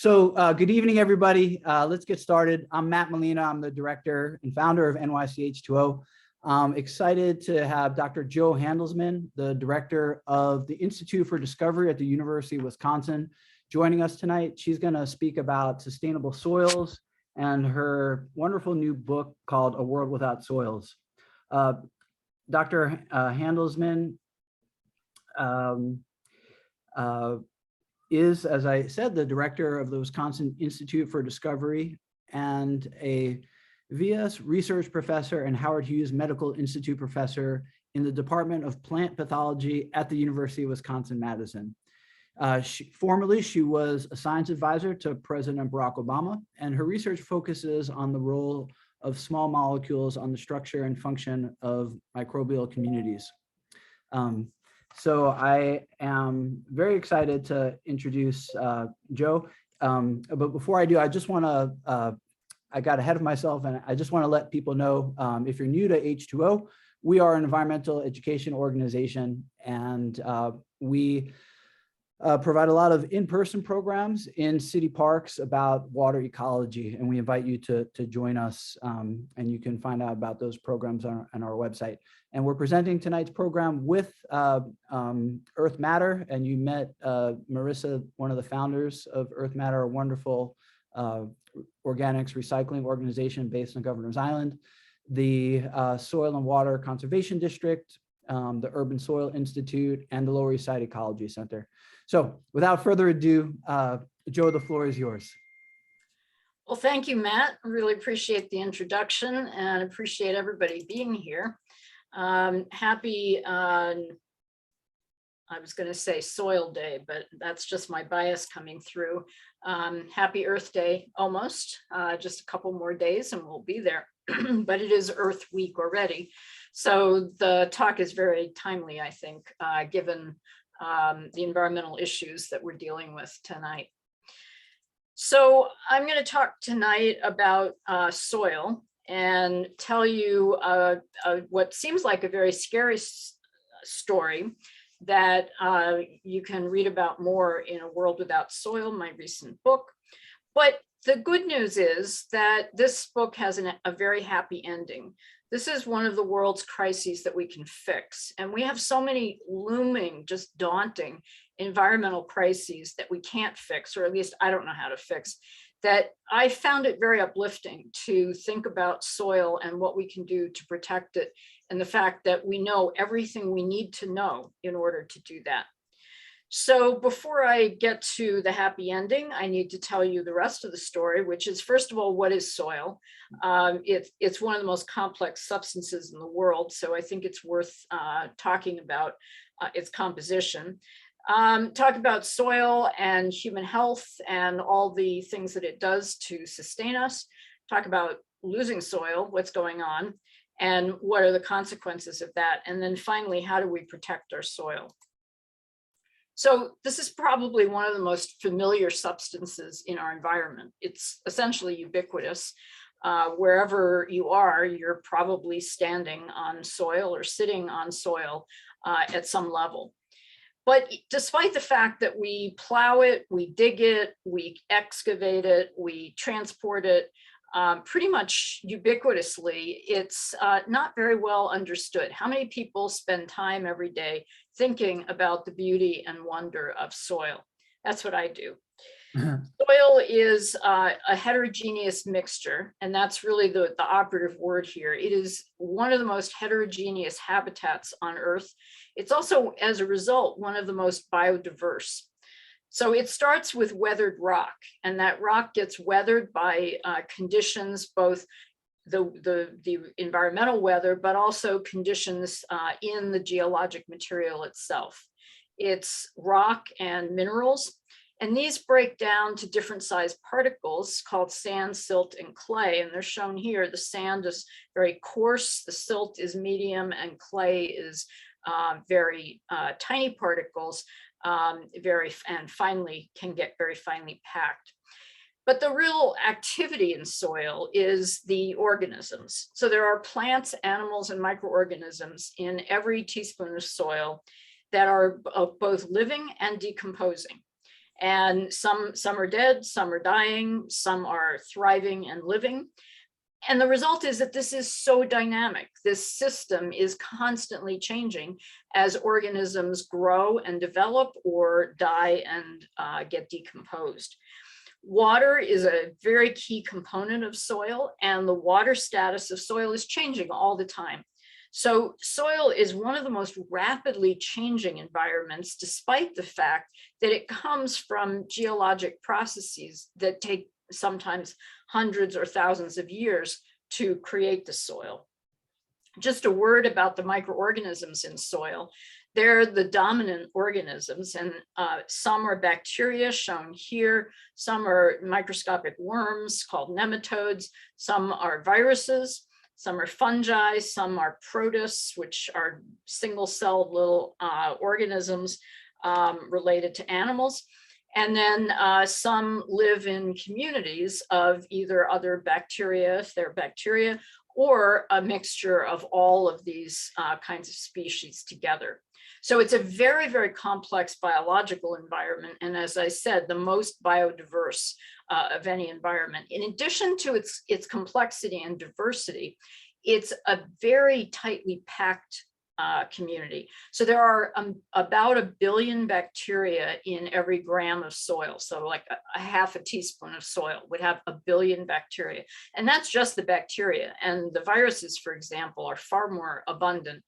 Good evening, everybody. Let's get started. I'm Matt Molina. I'm the director and founder of NYCH2O. I'm excited to have Dr. Jo Handlesman, the director of the Institute for Discovery at the University of Wisconsin, joining us tonight. She's going to speak about sustainable soils and her wonderful new book called A World Without Soils. Dr. Handlesman is, as I said, the director of the Wisconsin Institute for Discovery and a VS research professor and Howard Hughes Medical Institute professor in the Department of Plant Pathology at the University of Wisconsin-Madison. Formerly, she was a science advisor to President Barack Obama, and her research focuses on the role of small molecules on the structure and function of microbial communities. So I am very excited to introduce Jo, but before I do, I just want to, I got ahead of myself, and I just want to let people know, if you're new to H2O, we are an environmental education organization, and we provide a lot of in-person programs in city parks about water ecology, and we invite you to join us, and you can find out about those programs on our website. And we're presenting tonight's program with Earth Matter, and you met Marissa, one of the founders of Earth Matter, a wonderful organics recycling organization based on Governor's Island, the Soil and Water Conservation District, the Urban Soil Institute, and the Lower East Side Ecology Center. So without further ado, Jo, the floor is yours. Well, thank you, Matt. I really appreciate the introduction and appreciate everybody being here. Happy, I was going to say Soil Day, but that's just my bias coming through. Happy Earth Day, almost, just a couple more days and we'll be there, but it is Earth Week already. So the talk is very timely, I think, given the environmental issues that we're dealing with tonight. So I'm going to talk tonight about soil and tell you what seems like a very scary story that you can read about more in A World Without Soil, my recent book. But the good news is that this book has a very happy ending. This is one of the world's crises that we can fix. And we have so many looming, just daunting environmental crises that we can't fix, or at least I don't know how to fix, that I found it very uplifting to think about soil and what we can do to protect it, and the fact that we know everything we need to know in order to do that. So before I get to the happy ending, I need to tell you the rest of the story, which is, first of all, what is soil? It's one of the most complex substances in the world, so I think it's worth talking about its composition. Talk about soil and human health and all the things that it does to sustain us. Talk about losing soil, what's going on, and what are the consequences of that. And then finally, how do we protect our soil? So this is probably one of the most familiar substances in our environment. It's essentially ubiquitous. Wherever you are, you're probably standing on soil or sitting on soil at some level. But despite the fact that we plow it, we dig it, we excavate it, we transport it, pretty much ubiquitously, it's not very well understood. How many people spend time every day thinking about the beauty and wonder of soil? That's what I do. Soil is a heterogeneous mixture, and that's really the operative word here. It is one of the most heterogeneous habitats on Earth. It's also, as a result, one of the most biodiverse. So it starts with weathered rock, and that rock gets weathered by conditions, both the environmental weather, but also conditions in the geologic material itself. It's rock and minerals, and these break down to different sized particles called sand, silt, and clay, and they're shown here. The sand is very coarse, the silt is medium, and clay is very tiny particles, and finely can get very finely packed. But the real activity in soil is the organisms. So there are plants, animals, and microorganisms in every teaspoon of soil that are both living and decomposing. And some are dead, some are dying, some are thriving and living. And the result is that this is so dynamic. This system is constantly changing as organisms grow and develop or die and get decomposed. Water is a very key component of soil, and the water status of soil is changing all the time. So soil is one of the most rapidly changing environments, despite the fact that it comes from geologic processes that take sometimes hundreds or thousands of years to create the soil. Just a word about the microorganisms in soil. They're the dominant organisms, and some are bacteria shown here. Some are microscopic worms called nematodes. Some are viruses. Some are fungi. Some are protists, which are single-celled little organisms related to animals. And then some live in communities of either other bacteria, if they're bacteria, or a mixture of all of these kinds of species together. So it's a very, very complex biological environment. And as I said, the most biodiverse of any environment. In addition to its complexity and diversity, it's a very tightly packed community. So there are about 1 billion bacteria in every gram of soil. So like a half a teaspoon of soil would have 1 billion bacteria. And that's just the bacteria. And the viruses, for example, are far more abundant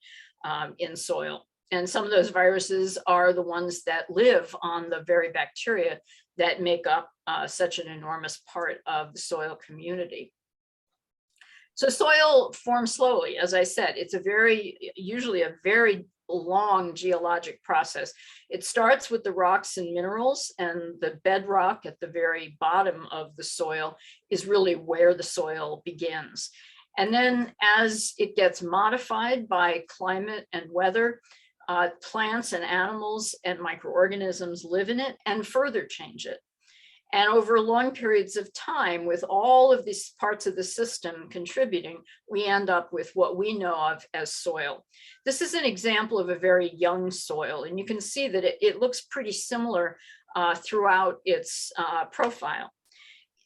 in soil. And some of those viruses are the ones that live on the very bacteria that make up such an enormous part of the soil community. So soil forms slowly. As I said, it's usually a very long geologic process. It starts with the rocks and minerals, and the bedrock at the very bottom of the soil is really where the soil begins. And then as it gets modified by climate and weather, plants and animals and microorganisms live in it and further change it. And over long periods of time, with all of these parts of the system contributing, we end up with what we know of as soil. This is an example of a very young soil, and you can see that it looks pretty similar throughout its profile.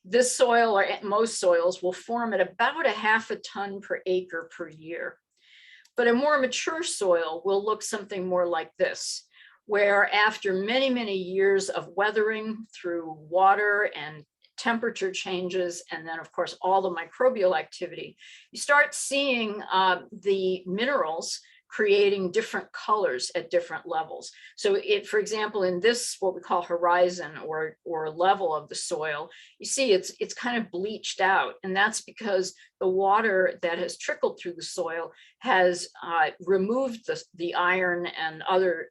This soil, or most soils, will form at about 0.5 ton per acre per year. But a more mature soil will look something more like this, where after many, many years of weathering through water and temperature changes, and then of course, all the microbial activity, you start seeing the minerals creating different colors at different levels. So for example, in this, what we call horizon or level of the soil, you see it's kind of bleached out. And that's because the water that has trickled through the soil has removed the iron and other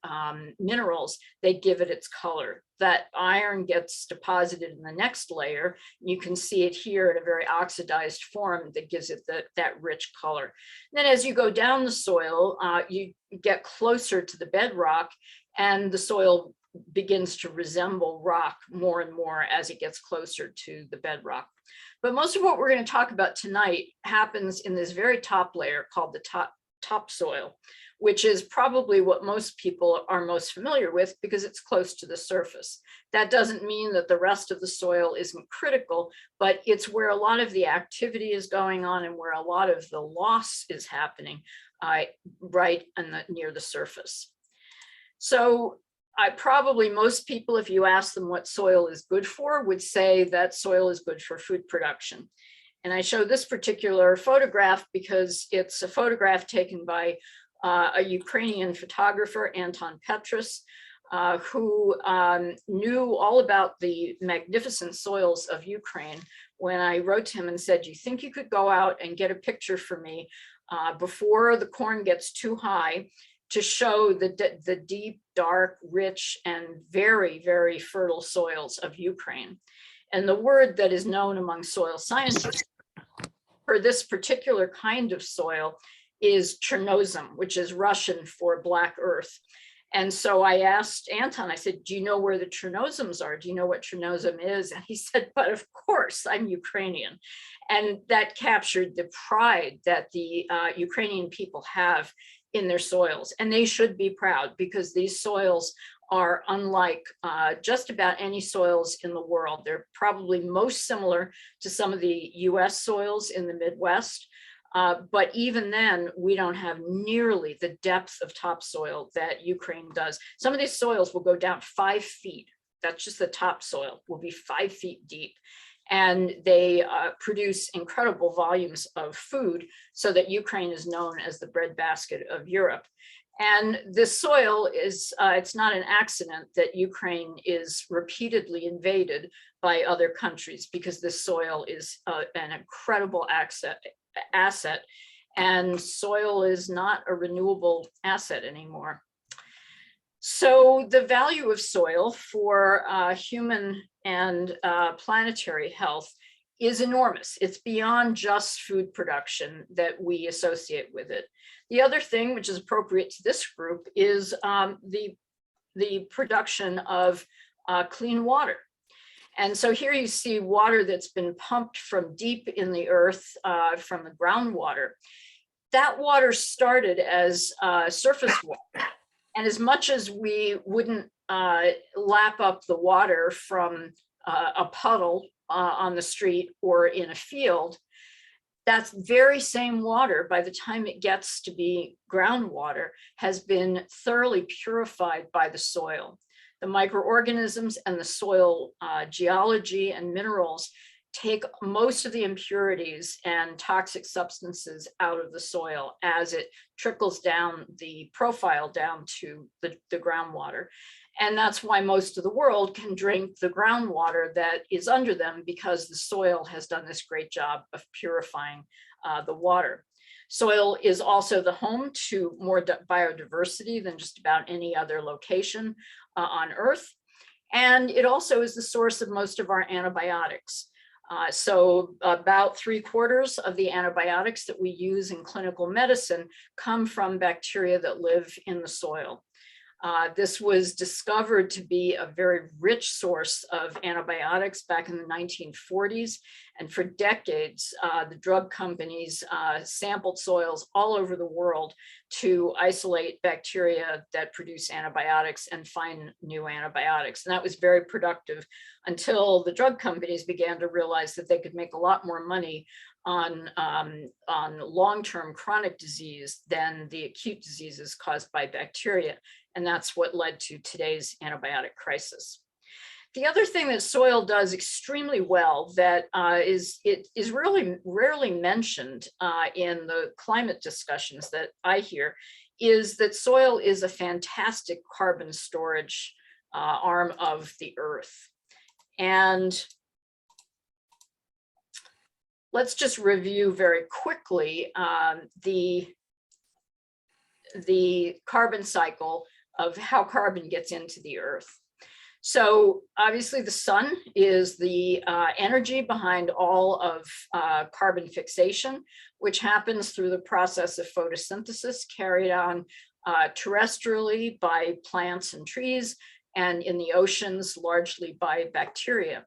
minerals that give it its color. That iron gets deposited in the next layer. You can see it here in a very oxidized form that gives it that rich color. And then as you go down the soil, you get closer to the bedrock, and the soil begins to resemble rock more and more as it gets closer to the bedrock. But most of what we're going to talk about tonight happens in this very top layer called the topsoil, which is probably what most people are most familiar with because it's close to the surface. That doesn't mean that the rest of the soil isn't critical, but it's where a lot of the activity is going on and where a lot of the loss is happening right near the surface. So most people, if you ask them what soil is good for, would say that soil is good for food production. And I show this particular photograph because it's a photograph taken by a Ukrainian photographer, Anton Petrus, who knew all about the magnificent soils of Ukraine. When I wrote to him and said, "Do you think you could go out and get a picture for me before the corn gets too high to show the deep, dark, rich, and very, very fertile soils of Ukraine?" And the word that is known among soil scientists for this particular kind of soil is Chernozem, which is Russian for black earth. And so I asked Anton, I said, "Do you know where the Chernozems are? Do you know what Chernozem is?" And he said, "But of course, I'm Ukrainian." And that captured the pride that the Ukrainian people have in their soils. And they should be proud because these soils are unlike just about any soils in the world. They're probably most similar to some of the US soils in the Midwest. But even then, we don't have nearly the depth of topsoil that Ukraine does. Some of these soils will go down 5 feet. That's just the topsoil, will be 5 feet deep. And they produce incredible volumes of food, so that Ukraine is known as the breadbasket of Europe. And this soil is, it's not an accident that Ukraine is repeatedly invaded by other countries, because this soil is an incredible asset, and soil is not a renewable asset anymore. So the value of soil for human and planetary health is enormous. It's beyond just food production that we associate with it. The other thing, which is appropriate to this group, is the production of clean water. And so here you see water that's been pumped from deep in the earth, from the groundwater. That water started as surface water. And as much as we wouldn't lap up the water from a puddle on the street or in a field, that very same water, by the time it gets to be groundwater, has been thoroughly purified by the soil. The microorganisms and the soil geology and minerals take most of the impurities and toxic substances out of the soil as it trickles down the profile down to the groundwater. And that's why most of the world can drink the groundwater that is under them, because the soil has done this great job of purifying the water. Soil is also the home to more biodiversity than just about any other location on Earth. And it also is the source of most of our antibiotics. So about 3/4 of the antibiotics that we use in clinical medicine come from bacteria that live in the soil. This was discovered to be a very rich source of antibiotics back in the 1940s. And for decades, the drug companies sampled soils all over the world to isolate bacteria that produce antibiotics and find new antibiotics. And that was very productive until the drug companies began to realize that they could make a lot more money on long-term chronic disease than the acute diseases caused by bacteria. And that's what led to today's antibiotic crisis. The other thing that soil does extremely well that is really rarely mentioned in the climate discussions that I hear is that soil is a fantastic carbon storage arm of the earth. And let's just review very quickly the carbon cycle of how carbon gets into the earth. So obviously the sun is the energy behind all of carbon fixation, which happens through the process of photosynthesis carried on terrestrially by plants and trees, and in the oceans largely by bacteria.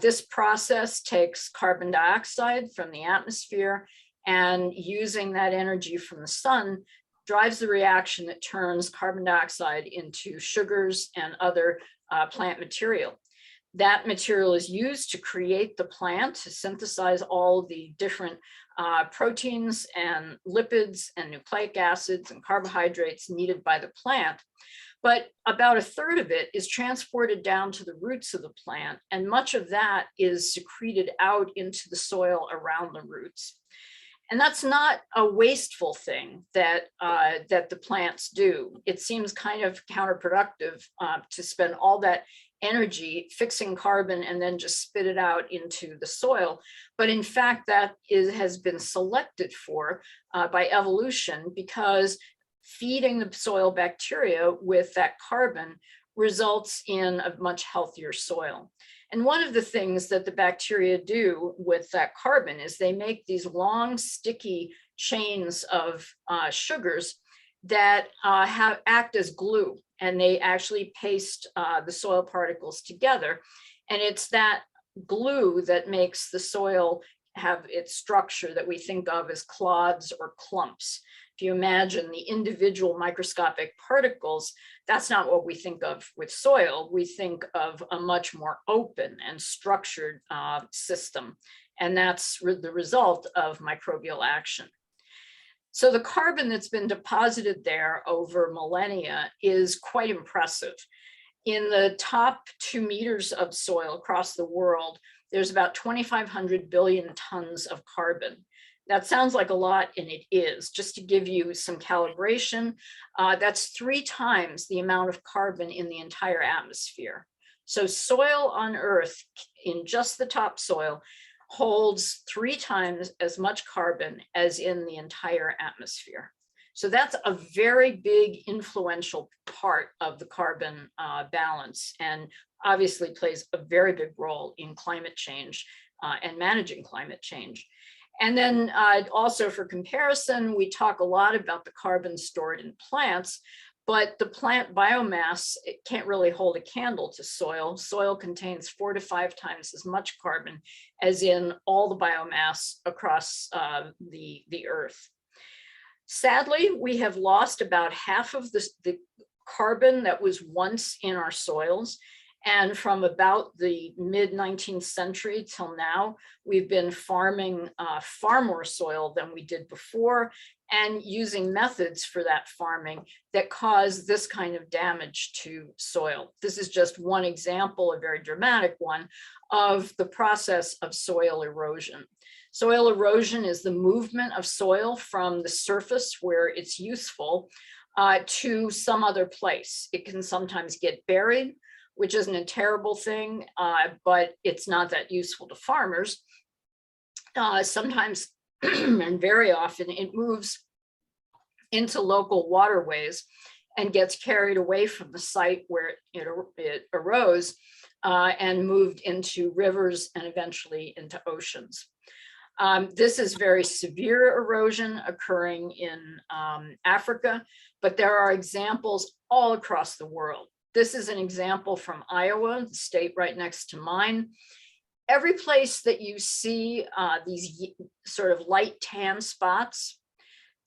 This process takes carbon dioxide from the atmosphere, and using that energy from the sun drives the reaction that turns carbon dioxide into sugars and other plant material. That material is used to create the plant, to synthesize all the different proteins and lipids and nucleic acids and carbohydrates needed by the plant. But about 1/3 of it is transported down to the roots of the plant, and much of that is secreted out into the soil around the roots. And that's not a wasteful thing that the plants do. It seems kind of counterproductive to spend all that energy fixing carbon and then just spit it out into the soil. But in fact, that has been selected for by evolution, because feeding the soil bacteria with that carbon results in a much healthier soil. And one of the things that the bacteria do with that carbon is they make these long, sticky chains of sugars that act as glue, and they actually paste the soil particles together. And it's that glue that makes the soil have its structure that we think of as clods or clumps. If you imagine the individual microscopic particles, that's not what we think of with soil. We think of a much more open and structured system. And that's the result of microbial action. So the carbon that's been deposited there over millennia is quite impressive. In the top 2 meters of soil across the world, there's about 2,500 billion tons of carbon. That sounds like a lot, and it is. Just to give you some calibration, that's 3 times the amount of carbon in the entire atmosphere. So soil on Earth, in just the topsoil, holds 3 times as much carbon as in the entire atmosphere. So that's a very big influential part of the carbon balance, and obviously plays a very big role in climate change and managing climate change. And then also for comparison, we talk a lot about the carbon stored in plants, but the plant biomass, it can't really hold a candle to soil. Soil contains 4 to 5 times as much carbon as in all the biomass across the Earth. Sadly, we have lost about half of the carbon that was once in our soils. And from about the mid-19th century till now, we've been farming far more soil than we did before, and using methods for that farming that cause this kind of damage to soil. This is just one example, a very dramatic one, of the process of soil erosion. Soil erosion is the movement of soil from the surface where it's useful to some other place. It can sometimes get buried, which isn't a terrible thing, but it's not that useful to farmers. Sometimes, and very often, it moves into local waterways and gets carried away from the site where it arose and moved into rivers and eventually into oceans. This is very severe erosion occurring in Africa, but there are examples all across the world. This is an example from Iowa, the state right next to mine. Every place that you see these sort of light tan spots,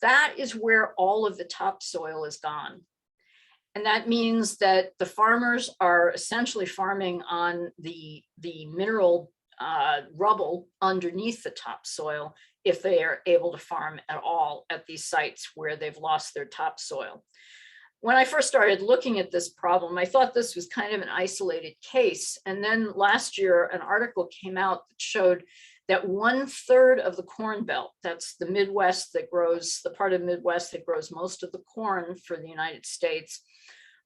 that is where all of the topsoil is gone. And that means that the farmers are essentially farming on the mineral rubble underneath the topsoil if they are able to farm at all at these sites where they've lost their topsoil. When I first started looking at this problem, I thought this was kind of an isolated case. And then last year, an article came out that showed that 1/3 of the Corn Belt, that's the Midwest that grows, the part of the Midwest that grows most of the corn for the United States,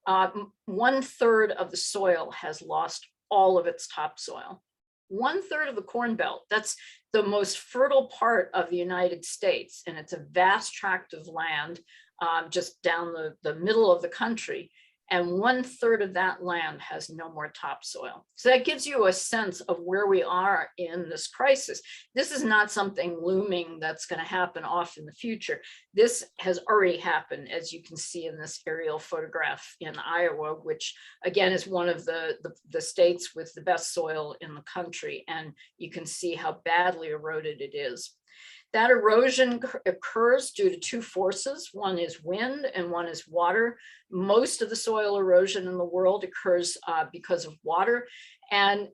1/3 of the soil has lost all of its topsoil. 1/3 of the Corn Belt, that's the most fertile part of the United States, and it's a vast tract of land just down the middle of the country, and 1/3 of that land has no more topsoil. So that gives you a sense of where we are in this crisis. This is not something looming that's going to happen off in the future. This has already happened, as you can see in this aerial photograph in Iowa, which again is one of the states with the best soil in the country, and you can see how badly eroded it is. That erosion occurs due to 2 forces. One is wind and one is water. Most of the soil erosion in the world occurs because of water, and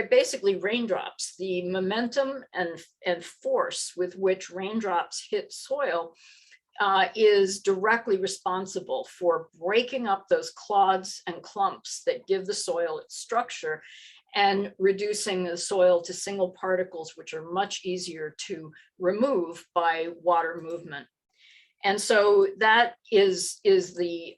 basically raindrops. The momentum and force with which raindrops hit soil is directly responsible for breaking up those clods and clumps that give the soil its structure and reducing the soil to single particles, which are much easier to remove by water movement. And so that is the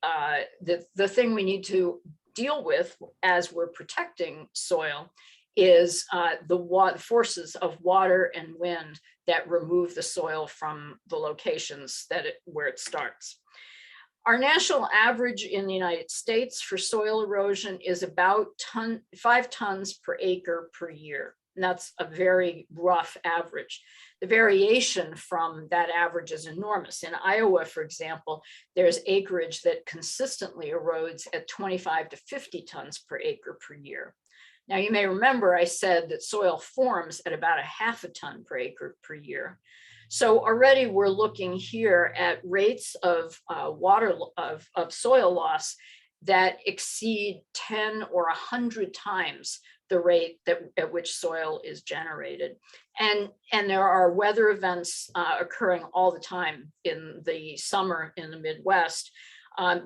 thing we need to deal with as we're protecting soil, is the forces of water and wind that remove the soil from the locations where it starts. Our national average in the United States for soil erosion is about 5 tons per acre per year. And that's a very rough average. The variation from that average is enormous. In Iowa, for example, there's acreage that consistently erodes at 25 to 50 tons per acre per year. Now, you may remember I said that soil forms at about 1/2 ton per acre per year. So already we're looking here at rates of soil loss that exceed 10 or 100 times the rate at which soil is generated. And there are weather events occurring all the time in the summer in the Midwest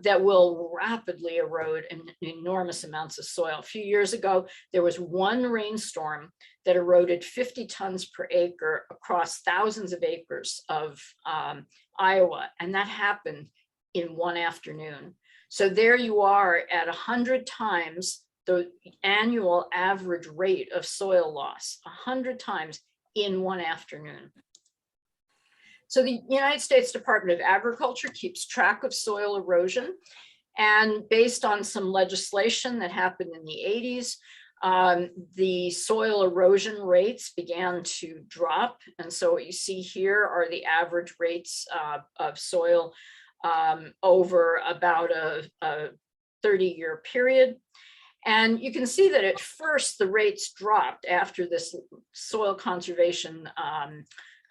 that will rapidly erode enormous amounts of soil. A few years ago, there was one rainstorm that eroded 50 tons per acre across thousands of acres of Iowa, and that happened in one afternoon. So there you are at 100 times the annual average rate of soil loss, 100 times in one afternoon. So the United States Department of Agriculture keeps track of soil erosion, and based on some legislation that happened in the 80s, the soil erosion rates began to drop. And so what you see here are the average rates of soil over about a 30-year period. And you can see that at first the rates dropped after this Soil Conservation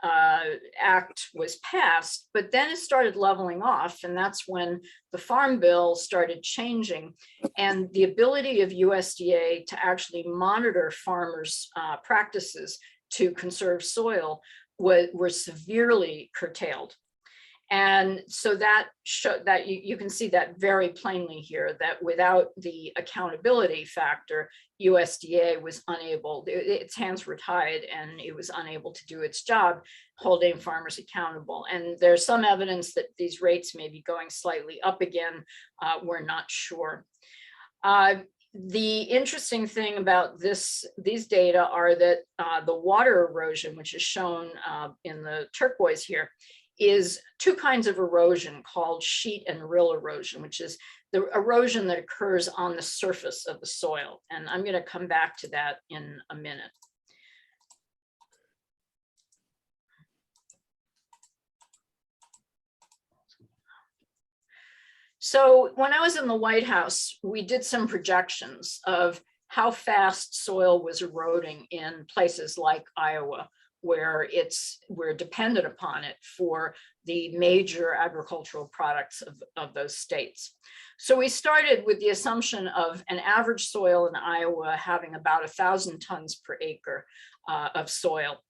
Act was passed, but then it started leveling off, and that's when the Farm Bill started changing, and the ability of USDA to actually monitor farmers' practices to conserve soil were severely curtailed. And so that you can see that very plainly here, that without the accountability factor, USDA was unable, its hands were tied and it was unable to do its job holding farmers accountable. And there's some evidence that these rates may be going slightly up again. We're not sure. The interesting thing about these data are that the water erosion, which is shown in the turquoise here, is two kinds of erosion called sheet and rill erosion, which is the erosion that occurs on the surface of the soil. And I'm going to come back to that in a minute. So when I was in the White House, we did some projections of how fast soil was eroding in places like Iowa, where we're dependent upon it for the major agricultural products of those states. So we started with the assumption of an average soil in Iowa having about 1,000 tons per acre of soil.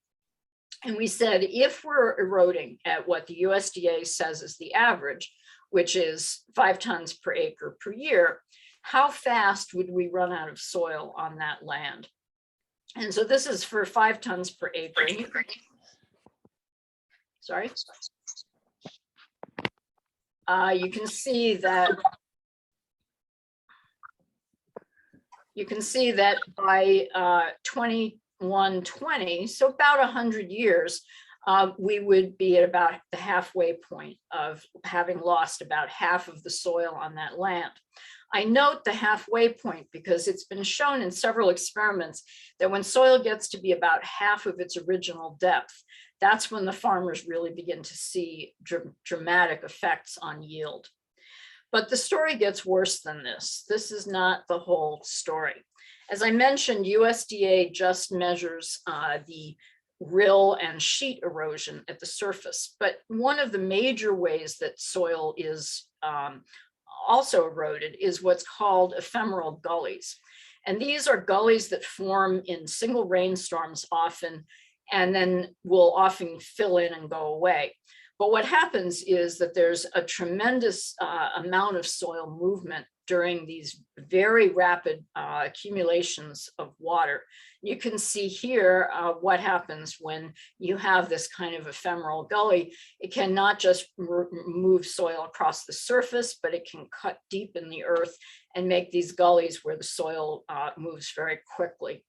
And we said, if we're eroding at what the USDA says is the average, which is 5 tons per acre per year, how fast would we run out of soil on that land? And so this is for 5 tons per acre. Sorry. You can see that by 2120, so about 100 years, we would be at about the halfway point of having lost about half of the soil on that land. I note the halfway point because it's been shown in several experiments that when soil gets to be about half of its original depth, that's when the farmers really begin to see dramatic effects on yield. But the story gets worse than this. This is not the whole story. As I mentioned, USDA just measures the rill and sheet erosion at the surface. But one of the major ways that soil is also eroded is what's called ephemeral gullies. And these are gullies that form in single rainstorms often, and then will often fill in and go away. But what happens is that there's a tremendous amount of soil movement during these very rapid accumulations of water. You can see here what happens when you have this kind of ephemeral gully. It can not just move soil across the surface, but it can cut deep in the earth and make these gullies where the soil moves very quickly.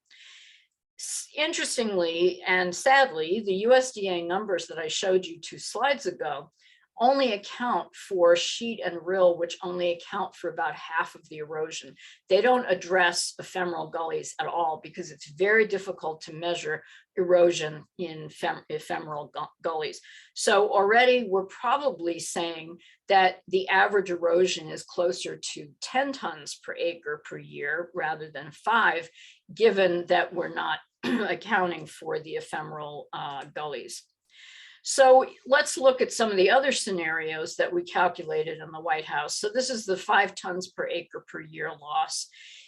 Interestingly and sadly, the USDA numbers that I showed you 2 slides ago only account for sheet and rill, which only account for about half of the erosion. They don't address ephemeral gullies at all because it's very difficult to measure erosion in ephemeral gullies. So already we're probably saying that the average erosion is closer to 10 tons per acre per year rather than 5, given that we're not accounting for the ephemeral gullies. So let's look at some of the other scenarios that we calculated in the White House. So this is the 5 tons per acre per year loss.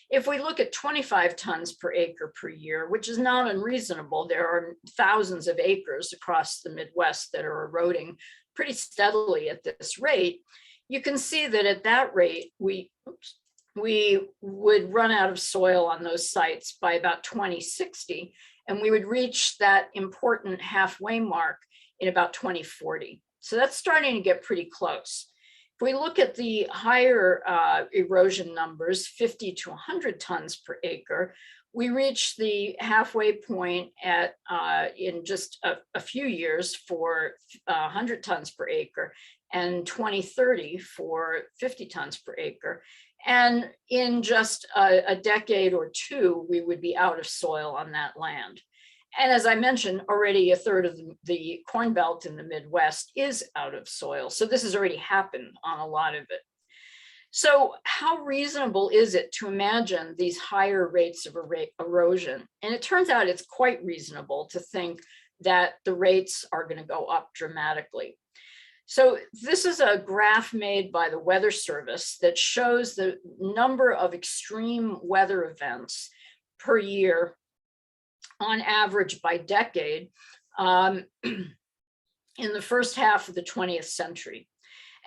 If we look at 25 tons per acre per year, which is not unreasonable, there are thousands of acres across the Midwest that are eroding pretty steadily at this rate. You can see that at that rate, we would run out of soil on those sites by about 2060, and we would reach that important halfway mark in about 2040. So that's starting to get pretty close. If we look at the higher erosion numbers, 50 to 100 tons per acre, we reach the halfway point at in just a few years for 100 tons per acre, and 2030 for 50 tons per acre. And in just a decade or two, we would be out of soil on that land. And as I mentioned, already a third of the Corn Belt in the Midwest is out of soil. So this has already happened on a lot of it. So how reasonable is it to imagine these higher rates of erosion? And it turns out it's quite reasonable to think that the rates are going to go up dramatically. So this is a graph made by the Weather Service that shows the number of extreme weather events per year on average by decade in the first half of the 20th century.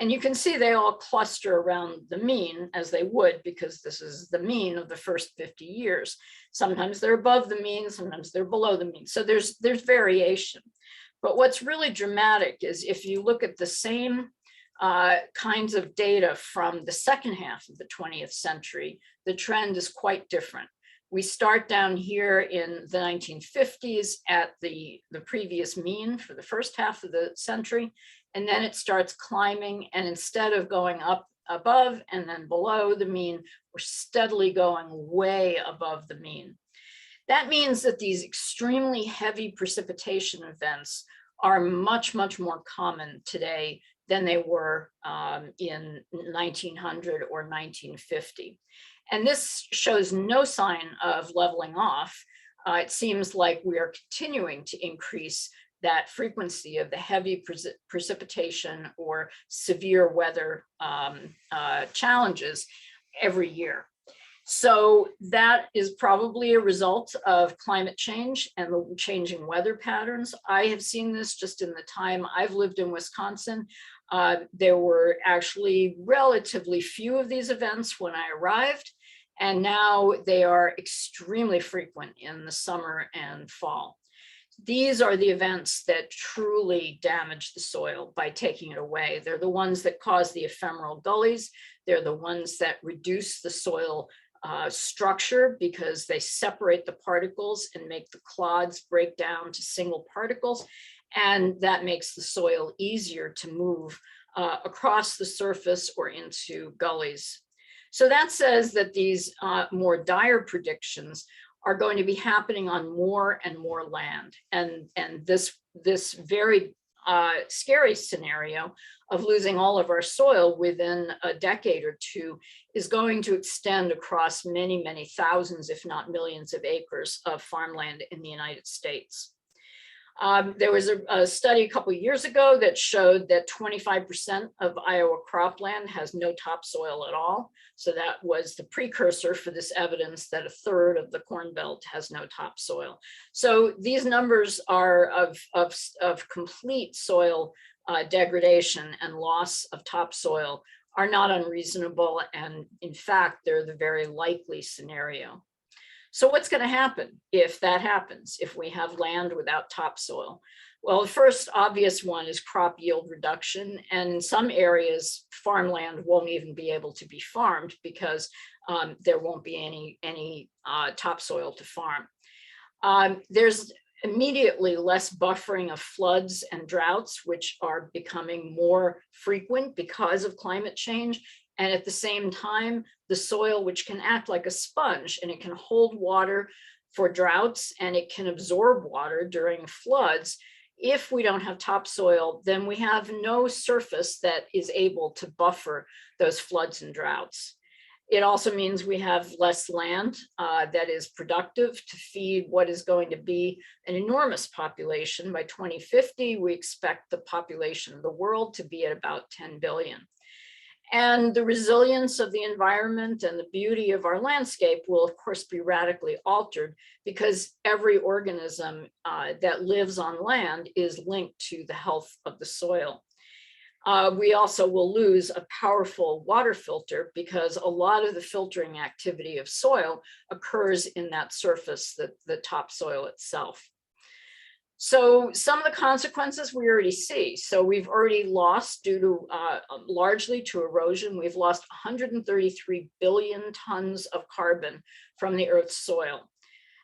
And you can see they all cluster around the mean, as they would, because this is the mean of the first 50 years. Sometimes they're above the mean, sometimes they're below the mean. So there's variation. But what's really dramatic is if you look at the same kinds of data from the second half of the 20th century, the trend is quite different. We start down here in the 1950s at the previous mean for the first half of the century, and then it starts climbing, and instead of going up above and then below the mean, we're steadily going way above the mean. That means that these extremely heavy precipitation events are much, much more common today than they were in 1900 or 1950. And this shows no sign of leveling off. It seems like we are continuing to increase that frequency of the heavy precipitation or severe weather challenges every year. So that is probably a result of climate change and the changing weather patterns. I have seen this just in the time I've lived in Wisconsin. There were actually relatively few of these events when I arrived, and now they are extremely frequent in the summer and fall. These are the events that truly damage the soil by taking it away. They're the ones that cause the ephemeral gullies. They're the ones that reduce the soil structure because they separate the particles and make the clods break down to single particles. And that makes the soil easier to move across the surface or into gullies. So that says that these more dire predictions are going to be happening on more and more land. And this very scary scenario of losing all of our soil within a decade or two is going to extend across many, many thousands, if not millions of acres of farmland in the United States. There was a study a couple of years ago that showed that 25% of Iowa cropland has no topsoil at all. So that was the precursor for this evidence that a third of the Corn Belt has no topsoil. So these numbers are of complete soil degradation and loss of topsoil are not unreasonable. And in fact, they're the very likely scenario. So what's going to happen if that happens, if we have land without topsoil? Well, the first obvious one is crop yield reduction. And in some areas, farmland won't even be able to be farmed because there won't be any topsoil to farm. There's immediately less buffering of floods and droughts, which are becoming more frequent because of climate change. And at the same time, the soil, which can act like a sponge, and it can hold water for droughts and it can absorb water during floods. If we don't have topsoil, then we have no surface that is able to buffer those floods and droughts. It also means we have less land that is productive to feed what is going to be an enormous population. By 2050, we expect the population of the world to be at about 10 billion. And the resilience of the environment and the beauty of our landscape will, of course, be radically altered because every organism that lives on land is linked to the health of the soil. We also will lose a powerful water filter because a lot of the filtering activity of soil occurs in that surface, the topsoil itself. So some of the consequences we already see. So we've already lost, due to largely to erosion, we've lost 133 billion tons of carbon from the Earth's soil.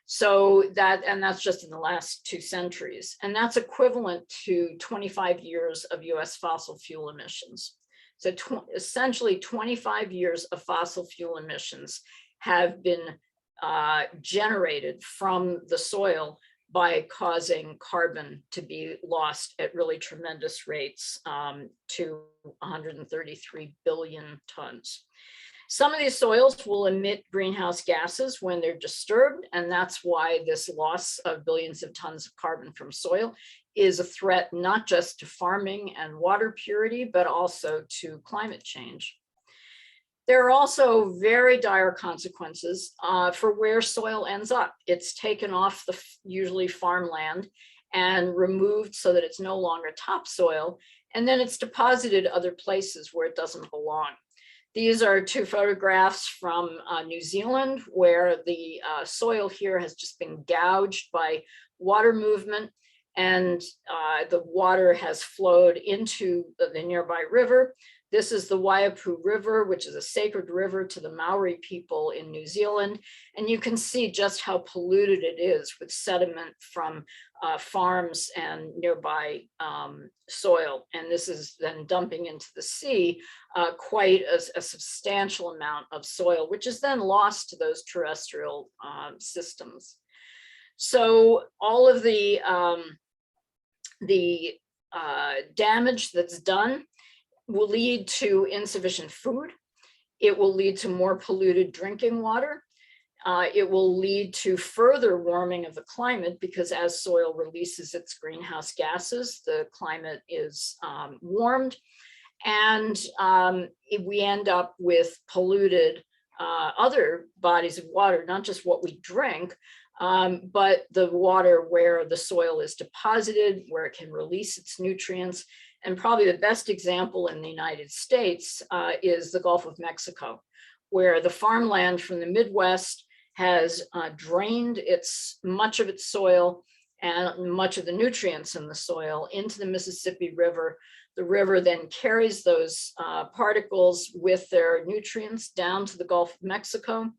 So that's just in the last 2 centuries. And that's equivalent to 25 years of US fossil fuel emissions. So essentially 25 years of fossil fuel emissions have been generated from the soil by causing carbon to be lost at really tremendous rates to 133 billion tons. Some of these soils will emit greenhouse gases when they're disturbed, and that's why this loss of billions of tons of carbon from soil is a threat not just to farming and water purity, but also to climate change. There are also very dire consequences for where soil ends up. It's taken off the usually farmland and removed so that it's no longer topsoil, and then it's deposited other places where it doesn't belong. These are 2 photographs from New Zealand, where the soil here has just been gouged by water movement, and the water has flowed into the nearby river. This is the Waiapu River, which is a sacred river to the Maori people in New Zealand. And you can see just how polluted it is with sediment from farms and nearby soil. And this is then dumping into the sea quite a substantial amount of soil, which is then lost to those terrestrial systems. So all of the damage that's done will lead to insufficient food. It will lead to more polluted drinking water. It will lead to further warming of the climate because as soil releases its greenhouse gases, the climate is warmed. And we end up with polluted other bodies of water, not just what we drink, but the water where the soil is deposited, where it can release its nutrients. And probably the best example in the United States is the Gulf of Mexico, where the farmland from the Midwest has drained much of its soil and much of the nutrients in the soil into the Mississippi River. The river then carries those particles with their nutrients down to the Gulf of Mexico.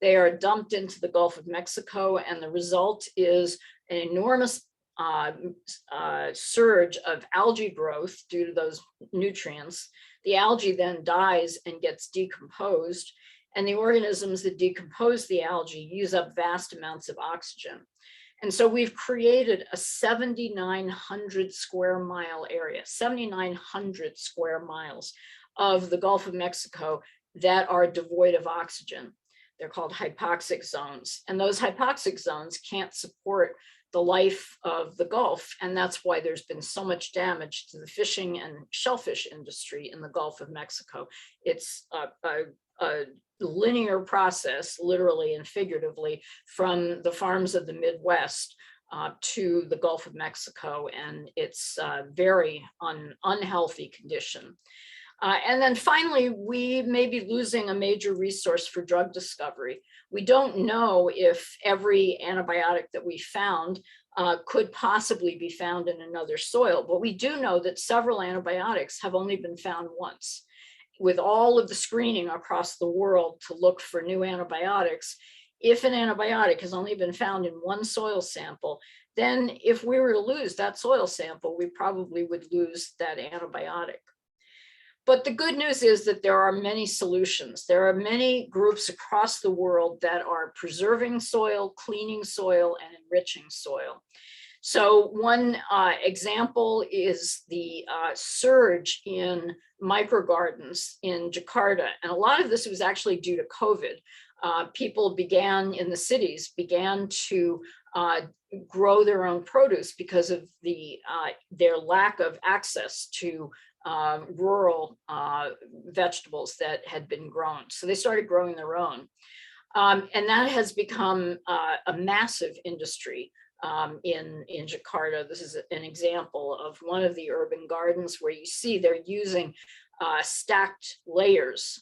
They are dumped into the Gulf of Mexico, and the result is an enormous surge of algae growth due to those nutrients. The algae then dies and gets decomposed, and the organisms that decompose the algae use up vast amounts of oxygen. And so we've created a 7,900 square mile area, 7,900 square miles of the Gulf of Mexico that are devoid of oxygen. They're called hypoxic zones, and those hypoxic zones can't support the life of the Gulf. And that's why there's been so much damage to the fishing and shellfish industry in the Gulf of Mexico. It's a linear process, literally and figuratively, from the farms of the Midwest to the Gulf of Mexico, and it's a very unhealthy condition. And then finally, we may be losing a major resource for drug discovery. We don't know if every antibiotic that we found could possibly be found in another soil, but we do know that several antibiotics have only been found once. With all of the screening across the world to look for new antibiotics, if an antibiotic has only been found in one soil sample, then if we were to lose that soil sample, we probably would lose that antibiotic. But the good news is that there are many solutions. There are many groups across the world that are preserving soil, cleaning soil, and enriching soil. So one example is the surge in microgardens in Jakarta. And a lot of this was actually due to COVID. People in the cities began to grow their own produce because of their lack of access to rural vegetables that had been grown. So they started growing their own. And that has become a massive industry in Jakarta. This is an example of one of the urban gardens where you see they're using stacked layers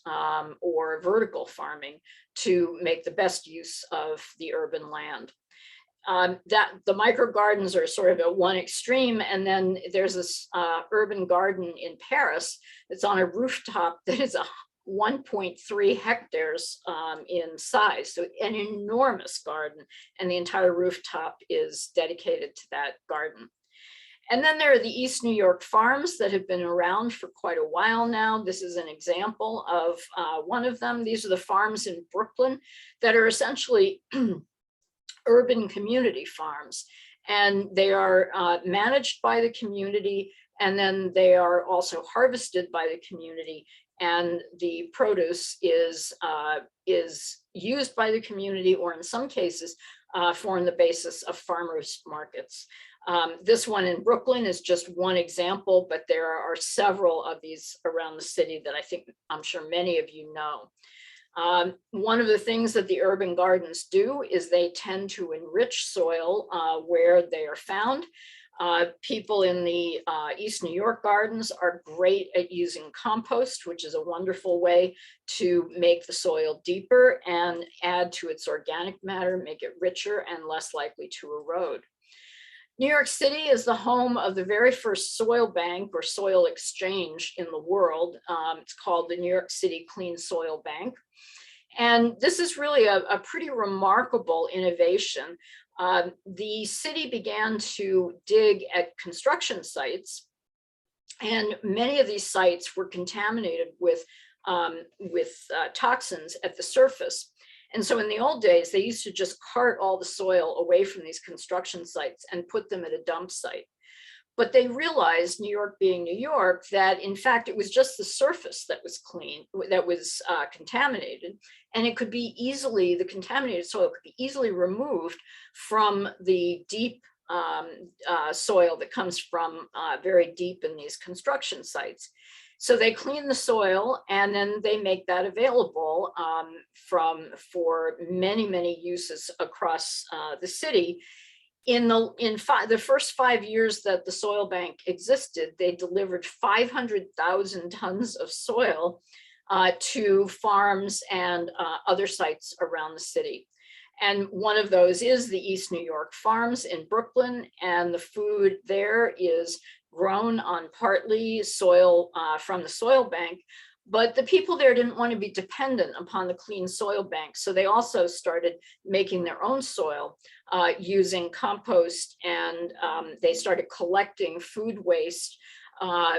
or vertical farming to make the best use of the urban land. That the micro gardens are sort of at one extreme, and then there's this urban garden in Paris that's on a rooftop that is 1.3 hectares in size, so an enormous garden, and the entire rooftop is dedicated to that garden. And then there are the East New York farms that have been around for quite a while now. This is an example of one of them. These are the farms in Brooklyn that are essentially urban community farms, and they are managed by the community, and then they are also harvested by the community, and the produce is used by the community, or in some cases form the basis of farmers markets. This one in Brooklyn is just one example, but there are several of these around the city that I'm sure many of you know. One of the things that the urban gardens do is they tend to enrich soil where they are found. People in the East New York gardens are great at using compost, which is a wonderful way to make the soil deeper and add to its organic matter, make it richer and less likely to erode. New York City is the home of the very first soil bank or soil exchange in the world. It's called the New York City Clean Soil Bank. And this is really a pretty remarkable innovation. The city began to dig at construction sites, and many of these sites were contaminated with toxins at the surface. And so in the old days, they used to just cart all the soil away from these construction sites and put them at a dump site. But they realized, New York being New York, that in fact, it was just the surface that was contaminated, and it could be easily, the contaminated soil could be easily removed from the deep soil that comes from very deep in these construction sites. So they clean the soil, and then they make that available for many, many uses across the city. In the first 5 years that the soil bank existed, they delivered 500,000 tons of soil to farms and other sites around the city. And one of those is the East New York farms in Brooklyn, and the food there is grown on partly soil from the soil bank. But the people there didn't want to be dependent upon the clean soil bank. So they also started making their own soil using compost, and they started collecting food waste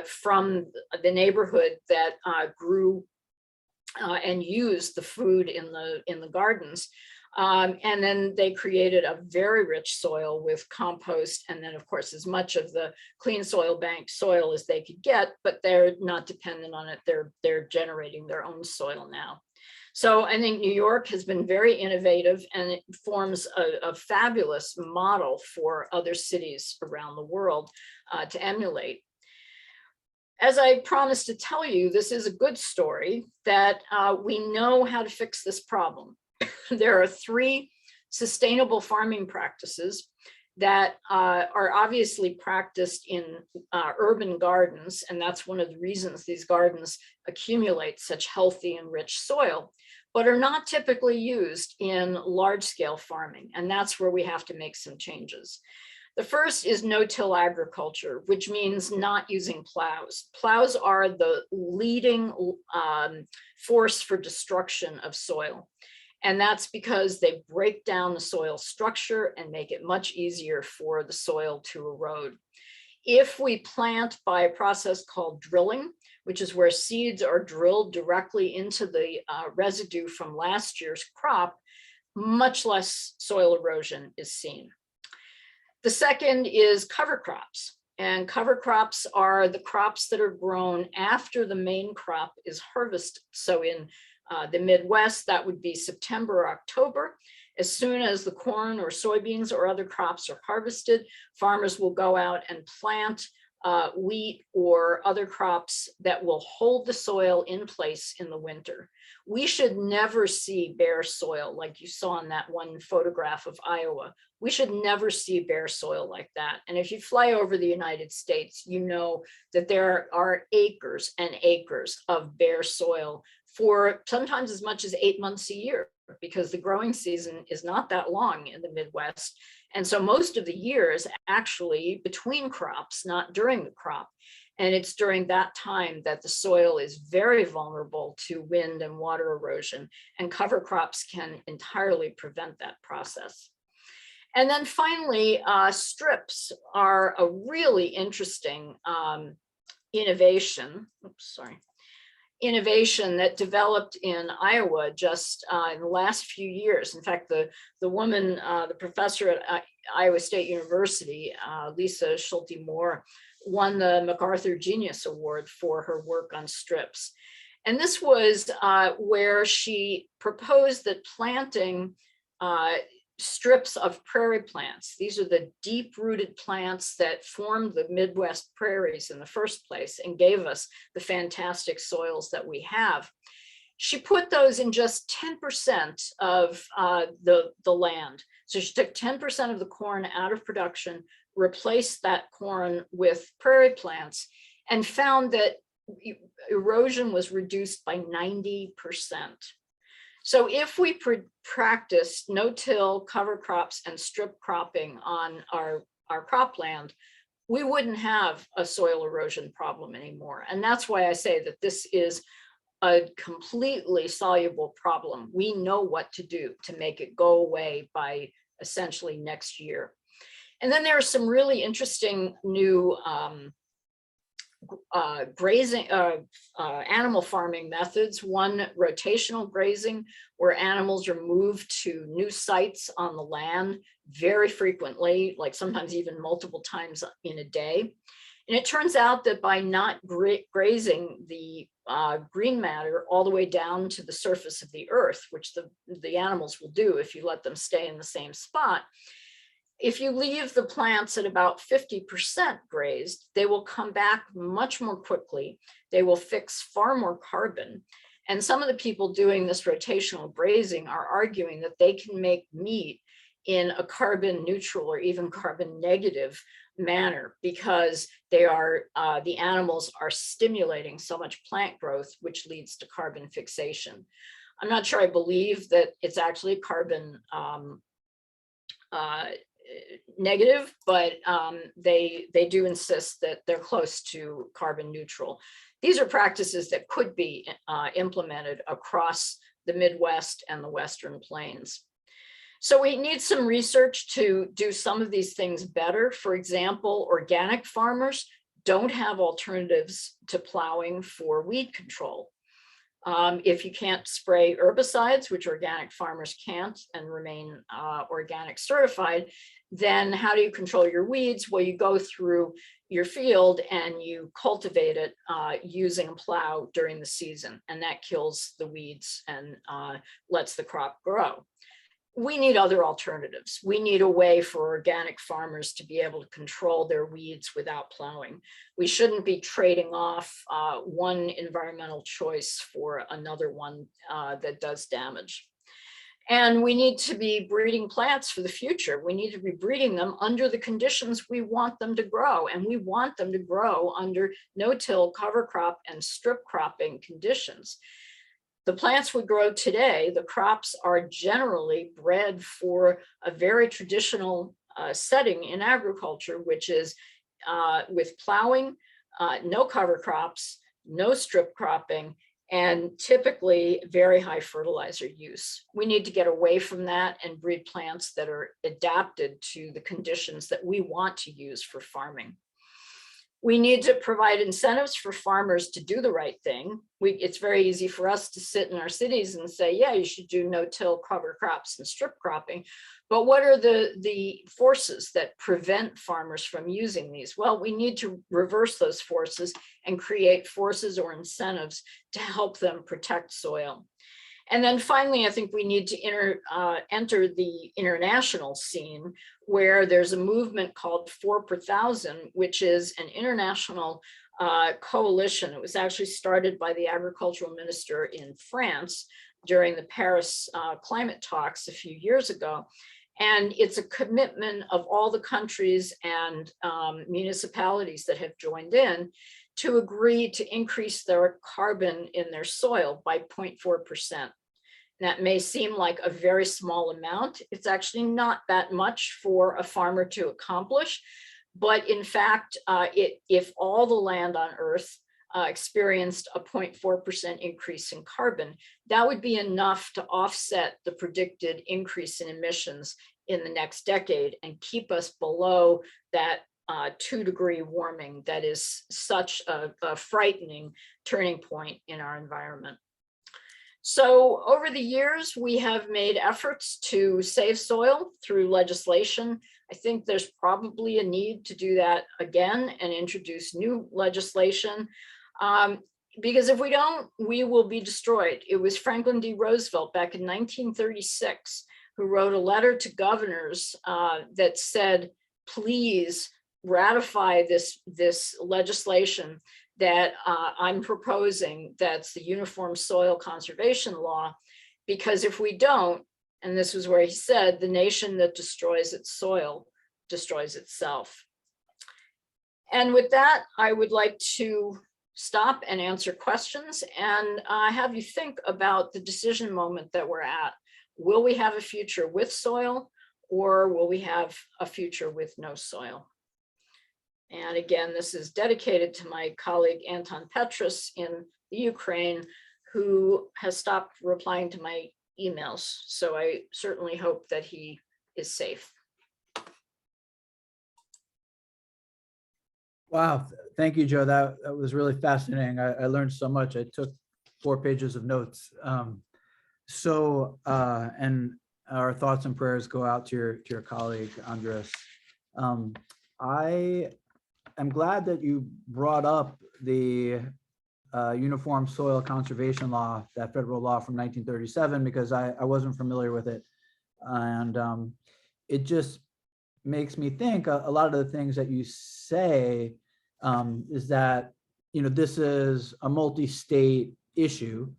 from the neighborhood that grew and used the food in the gardens. And then they created a very rich soil with compost, and then of course as much of the clean soil bank soil as they could get, but they're not dependent on it. They're generating their own soil now. So I think New York has been very innovative, and it forms a fabulous model for other cities around the world to emulate. As I promised to tell you, this is a good story that we know how to fix this problem. There are 3 sustainable farming practices that are obviously practiced in urban gardens, and that's one of the reasons these gardens accumulate such healthy and rich soil, but are not typically used in large-scale farming, and that's where we have to make some changes. The first is no-till agriculture, which means not using plows. Plows are the leading force for destruction of soil. And that's because they break down the soil structure and make it much easier for the soil to erode. If we plant by a process called drilling, which is where seeds are drilled directly into the residue from last year's crop, much less soil erosion is seen. The second is cover crops. And cover crops are the crops that are grown after the main crop is harvested. So in the Midwest, that would be September or October. As soon as the corn or soybeans or other crops are harvested, farmers will go out and plant wheat or other crops that will hold the soil in place in the winter. We should never see bare soil like you saw in that one photograph of Iowa. We should never see bare soil like that. And if you fly over the United States, you know that there are acres and acres of bare soil for sometimes as much as 8 months a year, because the growing season is not that long in the Midwest. And so most of the year is actually between crops, not during the crop. And it's during that time that the soil is very vulnerable to wind and water erosion, and cover crops can entirely prevent that process. And then finally, strips are a really interesting innovation. Innovation that developed in Iowa just in the last few years. In fact, the woman, the professor at Iowa State University, Lisa Schulte-Moore, won the MacArthur Genius Award for her work on strips. And this was where she proposed that planting strips of prairie plants, these are the deep-rooted plants that formed the Midwest prairies in the first place and gave us the fantastic soils that we have. She put those in just 10% of the land. So she took 10% of the corn out of production, replaced that corn with prairie plants, and found that erosion was reduced by 90%. So if we practice no-till, cover crops, and strip cropping on our cropland, we wouldn't have a soil erosion problem anymore. And that's why I say that this is a completely soluble problem. We know what to do to make it go away by essentially next year. And then there are some really interesting new grazing, animal farming methods. One, rotational grazing, where animals are moved to new sites on the land very frequently, like sometimes even multiple times in a day. And it turns out that by not grazing the green matter all the way down to the surface of the earth, which the animals will do if you let them stay in the same spot, if you leave the plants at about 50% grazed, they will come back much more quickly. They will fix far more carbon. And some of the people doing this rotational grazing are arguing that they can make meat in a carbon neutral or even carbon negative manner, because they are the animals are stimulating so much plant growth, which leads to carbon fixation. I'm not sure I believe that it's actually carbon negative, but they do insist that they're close to carbon neutral. These are practices that could be implemented across the Midwest and the Western Plains. So we need some research to do some of these things better. For example, organic farmers don't have alternatives to plowing for weed control. If you can't spray herbicides, which organic farmers can't and remain organic certified, then how do you control your weeds? Well, you go through your field and you cultivate it using a plow during the season, and that kills the weeds and lets the crop grow. We need other alternatives. We need a way for organic farmers to be able to control their weeds without plowing. We shouldn't be trading off one environmental choice for another one that does damage. And we need to be breeding plants for the future. We need to be breeding them under the conditions we want them to grow. And we want them to grow under no-till, cover crop, and strip cropping conditions. The plants we grow today, the crops are generally bred for a very traditional setting in agriculture, which is with plowing, no cover crops, no strip cropping, and typically very high fertilizer use. We need to get away from that and breed plants that are adapted to the conditions that we want to use for farming. We need to provide incentives for farmers to do the right thing. It's very easy for us to sit in our cities and say, yeah, you should do no-till cover crops and strip cropping. But what are the forces that prevent farmers from using these? Well, we need to reverse those forces and create forces or incentives to help them protect soil. And then finally, I think we need to enter the international scene, where there's a movement called 4 per Thousand, which is an international coalition. It was actually started by the agricultural minister in France during the Paris climate talks a few years ago. And it's a commitment of all the countries and municipalities that have joined in to agree to increase their carbon in their soil by 0.4%. That may seem like a very small amount. It's actually not that much for a farmer to accomplish. But in fact, if all the land on Earth experienced a 0.4% increase in carbon, that would be enough to offset the predicted increase in emissions in the next decade and keep us below that 2-degree warming that is such a frightening turning point in our environment. So over the years, we have made efforts to save soil through legislation. I think there's probably a need to do that again and introduce new legislation. Because if we don't, we will be destroyed. It was Franklin D. Roosevelt back in 1936 who wrote a letter to governors that said, please ratify this legislation that I'm proposing, that's the Uniform Soil Conservation Law, because if we don't, and this was where he said, the nation that destroys its soil destroys itself. And with that, I would like to stop and answer questions and have you think about the decision moment that we're at. Will we have a future with soil, or will we have a future with no soil? And again, this is dedicated to my colleague Anton Petrus in the Ukraine, who has stopped replying to my emails. So I certainly hope that he is safe. Wow, thank you, Joe. That was really fascinating. I learned so much. I took 4 pages of notes. And our thoughts and prayers go out to your colleague, Andres. I'm glad that you brought up the Uniform Soil Conservation Law, that federal law from 1937, because I wasn't familiar with it. And it just makes me think a lot of the things that you say is that, this is a multi-state issue,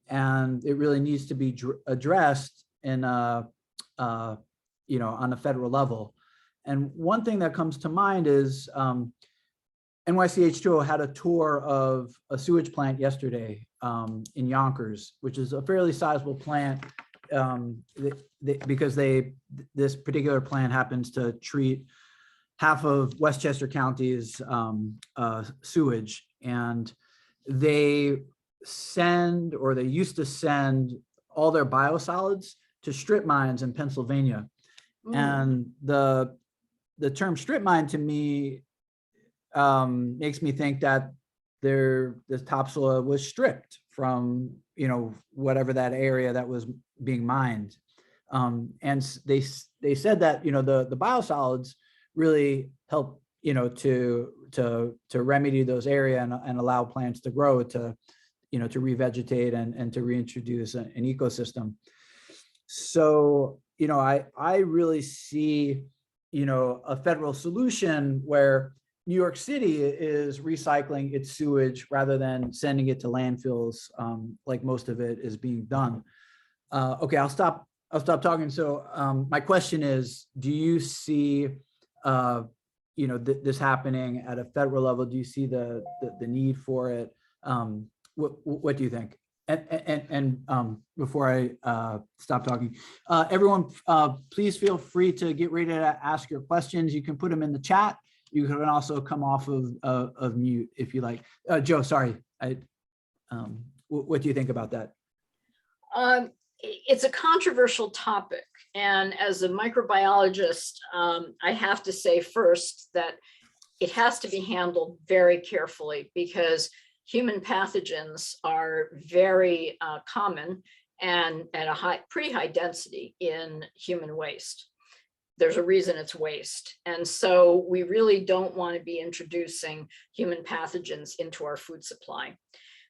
and it really needs to be addressed in on a federal level. And one thing that comes to mind is NYCH2O had a tour of a sewage plant yesterday in Yonkers, which is a fairly sizable plant because this particular plant happens to treat half of Westchester County's sewage, and they used to send all their biosolids to strip mines in Pennsylvania. And the term strip mine to me makes me think that the topsoil was stripped from whatever that area that was being mined, and they said that the biosolids really help to remedy those areas and allow plants to grow, to revegetate and to reintroduce an ecosystem. So I really see a federal solution where New York City is recycling its sewage rather than sending it to landfills, like most of it is being done. Okay, I'll stop talking. So my question is, do you see this happening at a federal level? Do you see the need for it? What do you think? And before I stop talking, everyone, please feel free to get ready to ask your questions. You can put them in the chat. You can also come off of mute if you like. Joe, sorry. What do you think about that? It's a controversial topic. And as a microbiologist, I have to say first that it has to be handled very carefully because human pathogens are very common and at a pretty high density in human waste. There's a reason it's waste. And so we really don't want to be introducing human pathogens into our food supply.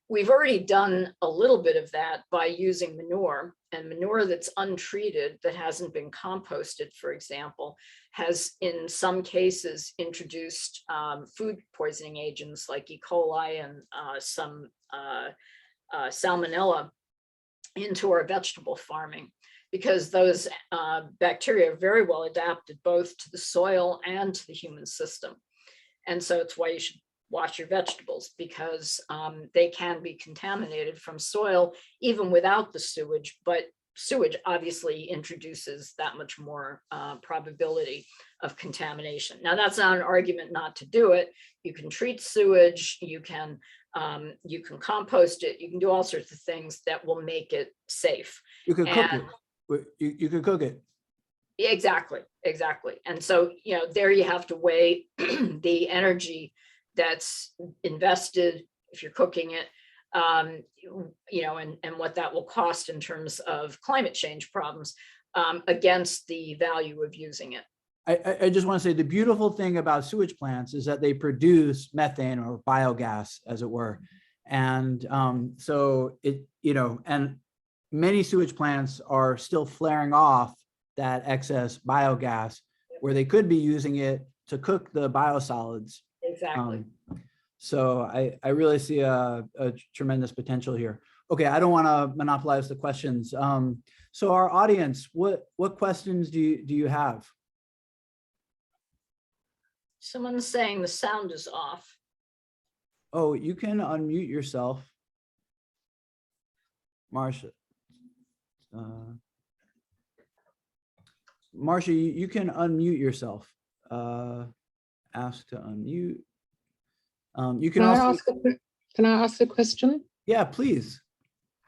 We've already done a little bit of that by using manure, and manure that's untreated, that hasn't been composted, for example, has in some cases introduced food poisoning agents like E. coli and some salmonella into our vegetable farming, because those bacteria are very well adapted both to the soil and to the human system. And so it's why you should wash your vegetables, because they can be contaminated from soil even without the sewage, but sewage obviously introduces that much more probability of contamination. Now, that's not an argument not to do it. You can treat sewage, you can compost it, you can do all sorts of things that will make it safe. You could cook it. You could cook it. Exactly. And so, there you have to weigh the energy that's invested if you're cooking it, and what that will cost in terms of climate change problems against the value of using it. I just want to say the beautiful thing about sewage plants is that they produce methane or biogas, as it were. And so and many sewage plants are still flaring off that excess biogas where they could be using it to cook the biosolids. Exactly. So I really see a tremendous potential here. Okay, I don't want to monopolize the questions. So our audience, what questions do you have? Someone's saying the sound is off. Oh, you can unmute yourself, Marcia. Marcia, you can unmute yourself. Ask to unmute. You can also. Can I ask a question? Yeah, please.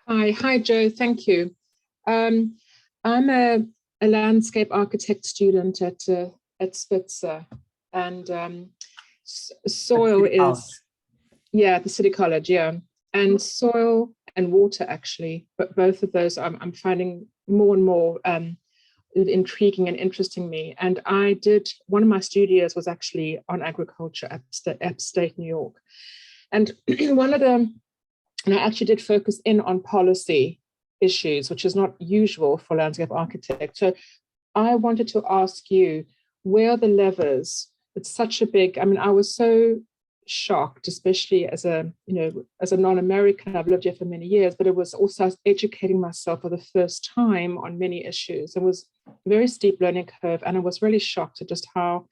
Hi, Joe. Thank you. I'm a landscape architect student at Spitzer, and soil is, the City College, and soil and water actually, but both of those I'm finding more and more intriguing and interesting me. And one of my studios was actually on agriculture at upstate New York. And I actually did focus in on policy issues, which is not usual for landscape architects. So I wanted to ask you, where are the levers? It's such a big, I was so shocked, especially as a non-American. I've lived here for many years, but it was also educating myself for the first time on many issues. It was a very steep learning curve, and I was really shocked at just how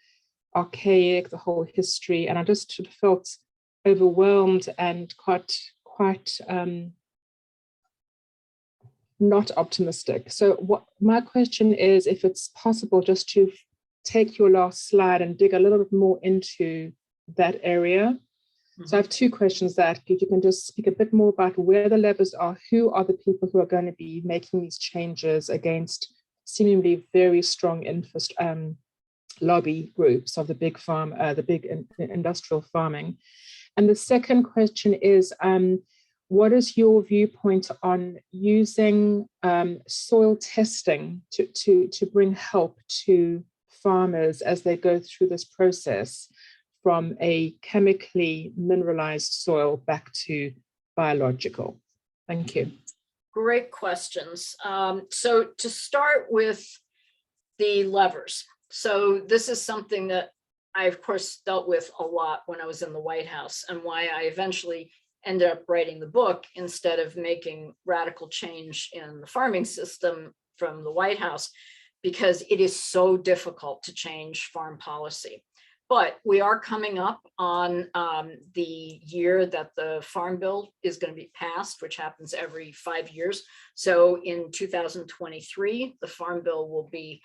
archaic the whole history, and I just felt overwhelmed and quite not optimistic. So what my question is, if it's possible just to take your last slide and dig a little bit more into that area. Mm-hmm. So I have two questions that if you can just speak a bit more about where the levers are, who are the people who are going to be making these changes against seemingly very strong lobby groups of the big industrial farming. And the second question is, what is your viewpoint on using soil testing to bring help to farmers as they go through this process from a chemically mineralized soil back to biological? Thank you. Great questions. So to start with the levers. So this is something that I, of course, dealt with a lot when I was in the White House, and why I eventually ended up writing the book instead of making radical change in the farming system from the White House, because it is so difficult to change farm policy. But we are coming up on the year that the Farm Bill is going to be passed, which happens every 5 years. So in 2023, the Farm Bill will be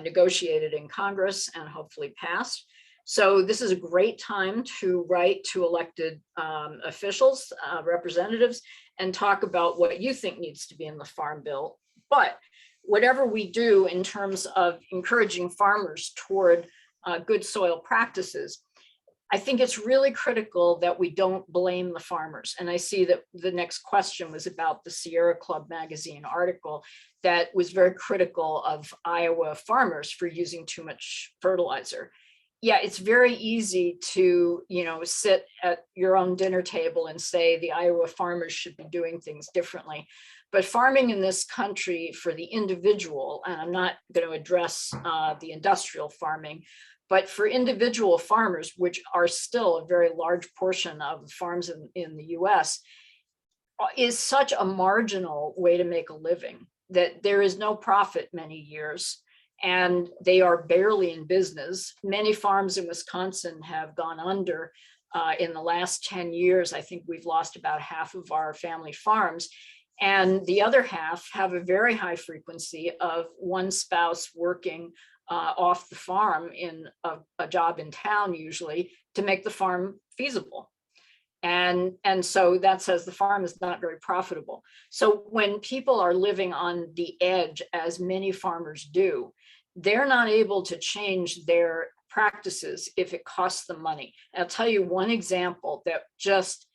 negotiated in Congress and hopefully passed. So this is a great time to write to elected officials, representatives, and talk about what you think needs to be in the Farm Bill. But whatever we do in terms of encouraging farmers toward good soil practices, I think it's really critical that we don't blame the farmers. And I see that the next question was about the Sierra Club magazine article that was very critical of Iowa farmers for using too much fertilizer. Yeah, it's very easy to, sit at your own dinner table and say the Iowa farmers should be doing things differently. But farming in this country for the individual, and I'm not going to address the industrial farming, but for individual farmers, which are still a very large portion of farms in the US, is such a marginal way to make a living that there is no profit many years, and they are barely in business. Many farms in Wisconsin have gone under. In the last 10 years, I think we've lost about half of our family farms. And the other half have a very high frequency of one spouse working off the farm in a job in town, usually, to make the farm feasible. And so that says the farm is not very profitable. So when people are living on the edge, as many farmers do, they're not able to change their practices if it costs them money. And I'll tell you one example that just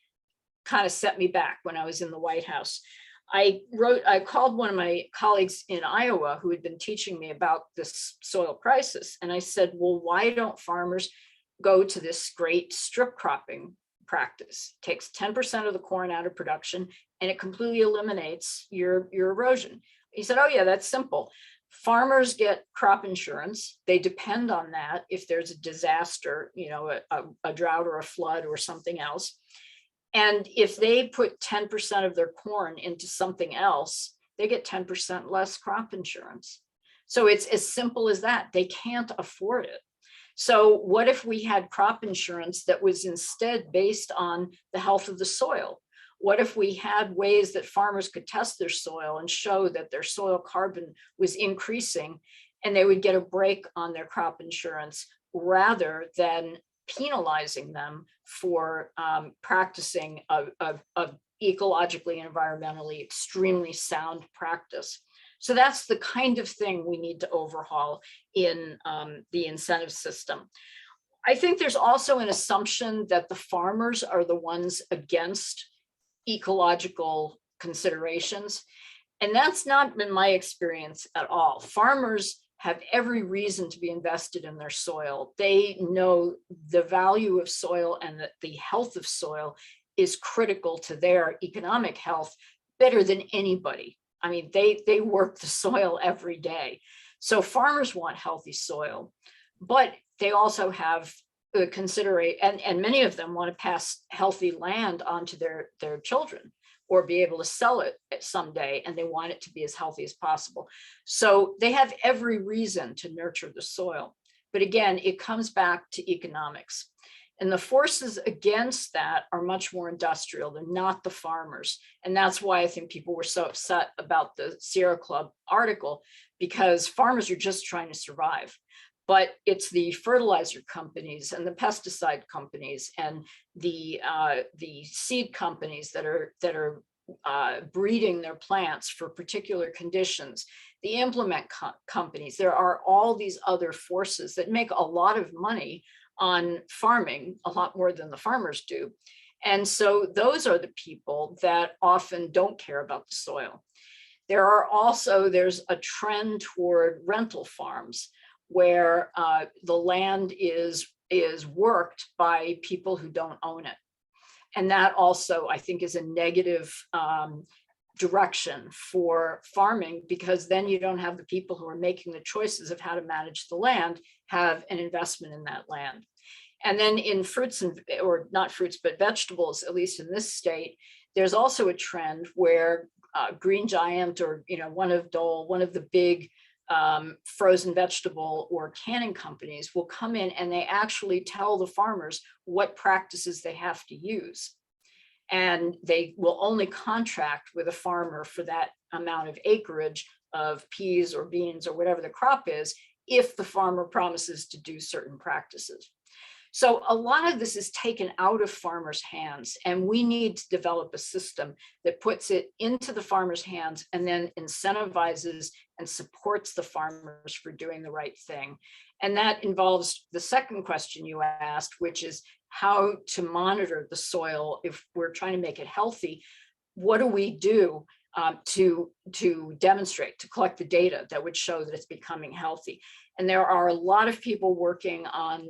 kind of set me back when I was in the White House. I called one of my colleagues in Iowa who had been teaching me about this soil crisis. And I said, well, why don't farmers go to this great strip cropping practice? It takes 10% of the corn out of production and it completely eliminates your erosion. He said, oh yeah, that's simple. Farmers get crop insurance. They depend on that if there's a disaster, a drought or a flood or something else. And if they put 10% of their corn into something else, they get 10% less crop insurance. So it's as simple as that. They can't afford it. So what if we had crop insurance that was instead based on the health of the soil? What if we had ways that farmers could test their soil and show that their soil carbon was increasing, and they would get a break on their crop insurance rather than penalizing them for practicing a ecologically and environmentally extremely sound practice? So that's the kind of thing we need to overhaul in the incentive system. I think there's also an assumption that the farmers are the ones against ecological considerations. And that's not been my experience at all. Farmers have every reason to be invested in their soil. They know the value of soil and that the health of soil is critical to their economic health better than anybody. I mean, they work the soil every day. So farmers want healthy soil, but they also have consideration, and many of them want to pass healthy land on to their children or be able to sell it someday, and they want it to be as healthy as possible. So they have every reason to nurture the soil. But again, it comes back to economics. And the forces against that are much more industrial. They're not the farmers. And that's why I think people were so upset about the Sierra Club article, because farmers are just trying to survive. But it's the fertilizer companies and the pesticide companies and the seed companies that are breeding their plants for particular conditions, the implement companies. There are all these other forces that make a lot of money on farming, a lot more than the farmers do. And so those are the people that often don't care about the soil. There's a trend toward rental farms where the land is worked by people who don't own it. And that also, I think, is a negative direction for farming, because then you don't have the people who are making the choices of how to manage the land have an investment in that land. And then in fruits or not fruits, but vegetables, at least in this state, there's also a trend where Green Giant or one of the big frozen vegetable or canning companies will come in and they actually tell the farmers what practices they have to use. And they will only contract with a farmer for that amount of acreage of peas or beans or whatever the crop is, if the farmer promises to do certain practices. So a lot of this is taken out of farmers' hands, and we need to develop a system that puts it into the farmers' hands and then incentivizes and supports the farmers for doing the right thing. And that involves the second question you asked, which is how to monitor the soil if we're trying to make it healthy. What do we do to demonstrate, to collect the data that would show that it's becoming healthy? And there are a lot of people working on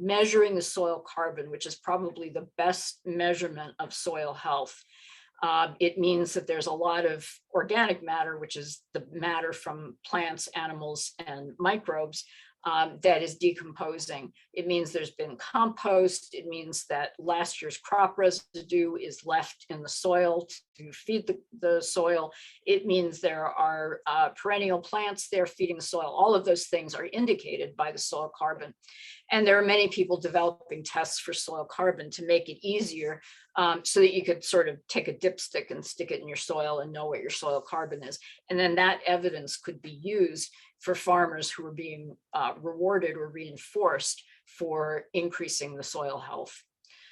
measuring the soil carbon, which is probably the best measurement of soil health. It means that there's a lot of organic matter, which is the matter from plants, animals, and microbes, that is decomposing. It means there's been compost. It means that last year's crop residue is left in the soil to feed the soil. It means there are perennial plants there feeding the soil. All of those things are indicated by the soil carbon. And there are many people developing tests for soil carbon to make it easier, so that you could sort of take a dipstick and stick it in your soil and know what your soil carbon is. And then that evidence could be used for farmers who are being rewarded or reinforced for increasing the soil health.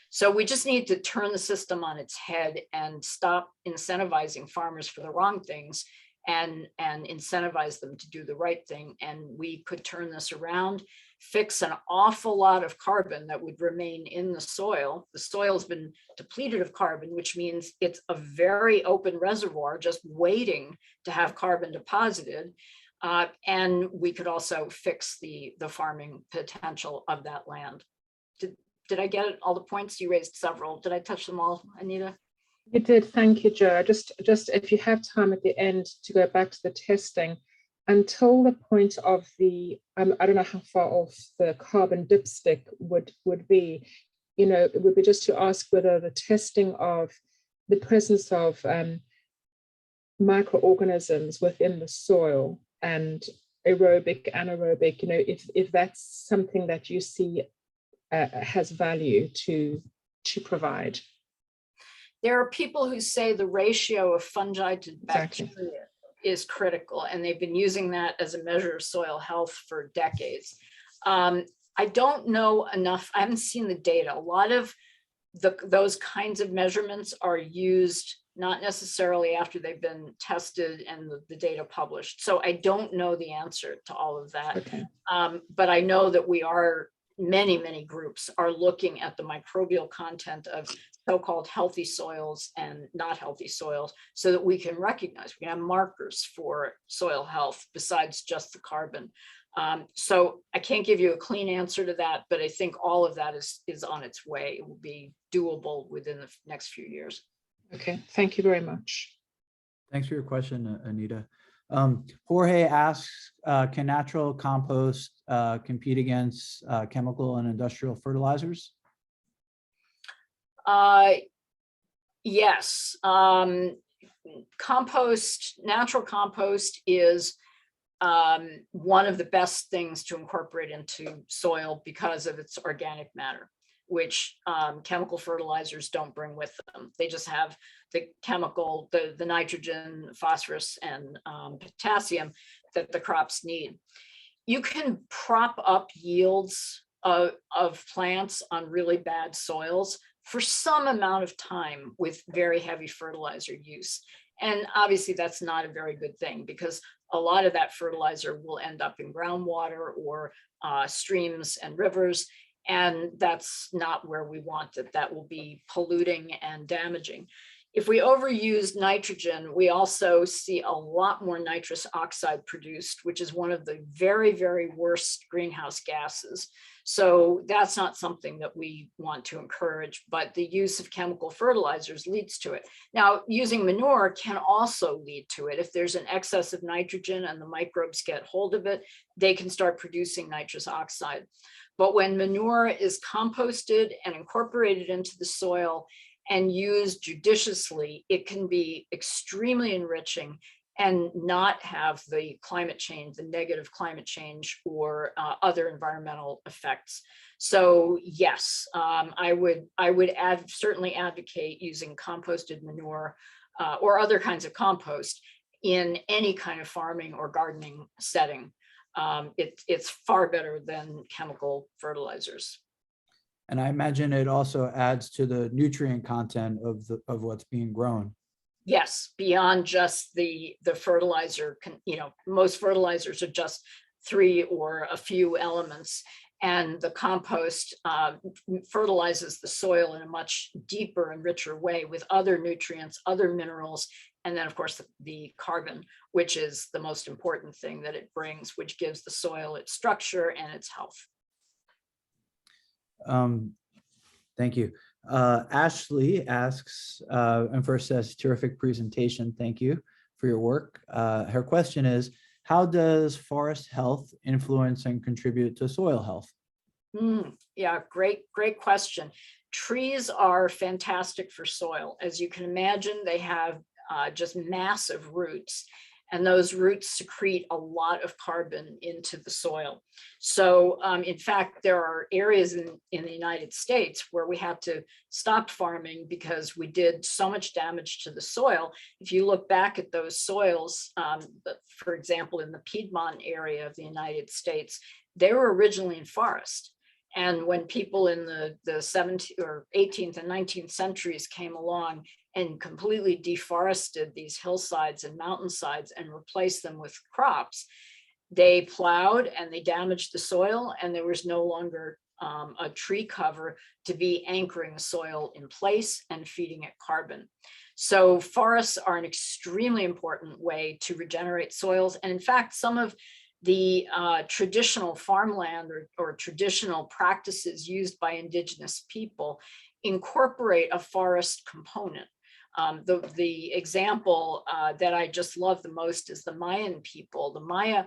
So we just need to turn the system on its head and stop incentivizing farmers for the wrong things and incentivize them to do the right thing. And we could turn this around, fix an awful lot of carbon that would remain in the soil. The soil's been depleted of carbon, which means it's a very open reservoir just waiting to have carbon deposited. And we could also fix the farming potential of that land. Did I get all the points? You raised several. Did I touch them all, Anita? You did. Thank you, Joe. Just if you have time at the end to go back to the testing, until the point of the, I don't know how far off the carbon dipstick would be, it would be just to ask whether the testing of the presence of microorganisms within the soil and aerobic, anaerobic, if that's something that you see has value to provide. There are people who say the ratio of fungi to bacteria is critical, and they've been using that as a measure of soil health for decades. I don't know enough. I haven't seen the data. A lot of those kinds of measurements are used not necessarily after they've been tested and the data published. So I don't know the answer to all of that. Okay. But I know that many groups are looking at the microbial content of so-called healthy soils and not healthy soils, so that we can recognize, we can have markers for soil health besides just the carbon. So I can't give you a clean answer to that, but I think all of that is on its way. It will be doable within the next few years. Okay, thank you very much. Thanks for your question, Anita. Jorge asks, can natural compost compete against chemical and industrial fertilizers? Yes. Natural compost is one of the best things to incorporate into soil because of its organic matter, which chemical fertilizers don't bring with them. They just have the chemical, the nitrogen, phosphorus, and potassium that the crops need. You can prop up yields of plants on really bad soils for some amount of time with very heavy fertilizer use. And obviously that's not a very good thing, because a lot of that fertilizer will end up in groundwater or streams and rivers. And that's not where we want it. That will be polluting and damaging. If we overuse nitrogen, we also see a lot more nitrous oxide produced, which is one of the very worst greenhouse gases. So that's not something that we want to encourage, but the use of chemical fertilizers leads to it. Now, using manure can also lead to it. If there's an excess of nitrogen and the microbes get hold of it, they can start producing nitrous oxide. But when manure is composted and incorporated into the soil and used judiciously, it can be extremely enriching and not have the climate change, the negative climate change, or other environmental effects. So yes, I would certainly advocate using composted manure or other kinds of compost in any kind of farming or gardening setting. It's far better than chemical fertilizers. And I imagine it also adds to the nutrient content of what's being grown. Yes, beyond just the fertilizer, most fertilizers are just 3 or a few elements, and the compost fertilizes the soil in a much deeper and richer way with other nutrients, other minerals, and then of course the carbon, which is the most important thing that it brings, which gives the soil its structure and its health. Thank you. Ashley asks, and first says, terrific presentation. Thank you for your work. Her question is, how does forest health influence and contribute to soil health? Yeah, great question. Trees are fantastic for soil. As you can imagine, they have just massive roots, and those roots secrete a lot of carbon into the soil. So in fact, there are areas in the United States where we had to stop farming because we did so much damage to the soil. If you look back at those soils, for example, in the Piedmont area of the United States, they were originally in forest. And when people in the 17th or 18th and 19th centuries came along and completely deforested these hillsides and mountainsides and replaced them with crops, they plowed and they damaged the soil, and there was no longer a tree cover to be anchoring the soil in place and feeding it carbon. So forests are an extremely important way to regenerate soils. And in fact, some of the traditional farmland or traditional practices used by indigenous people incorporate a forest component. The example that I just love the most is the Mayan people. The Maya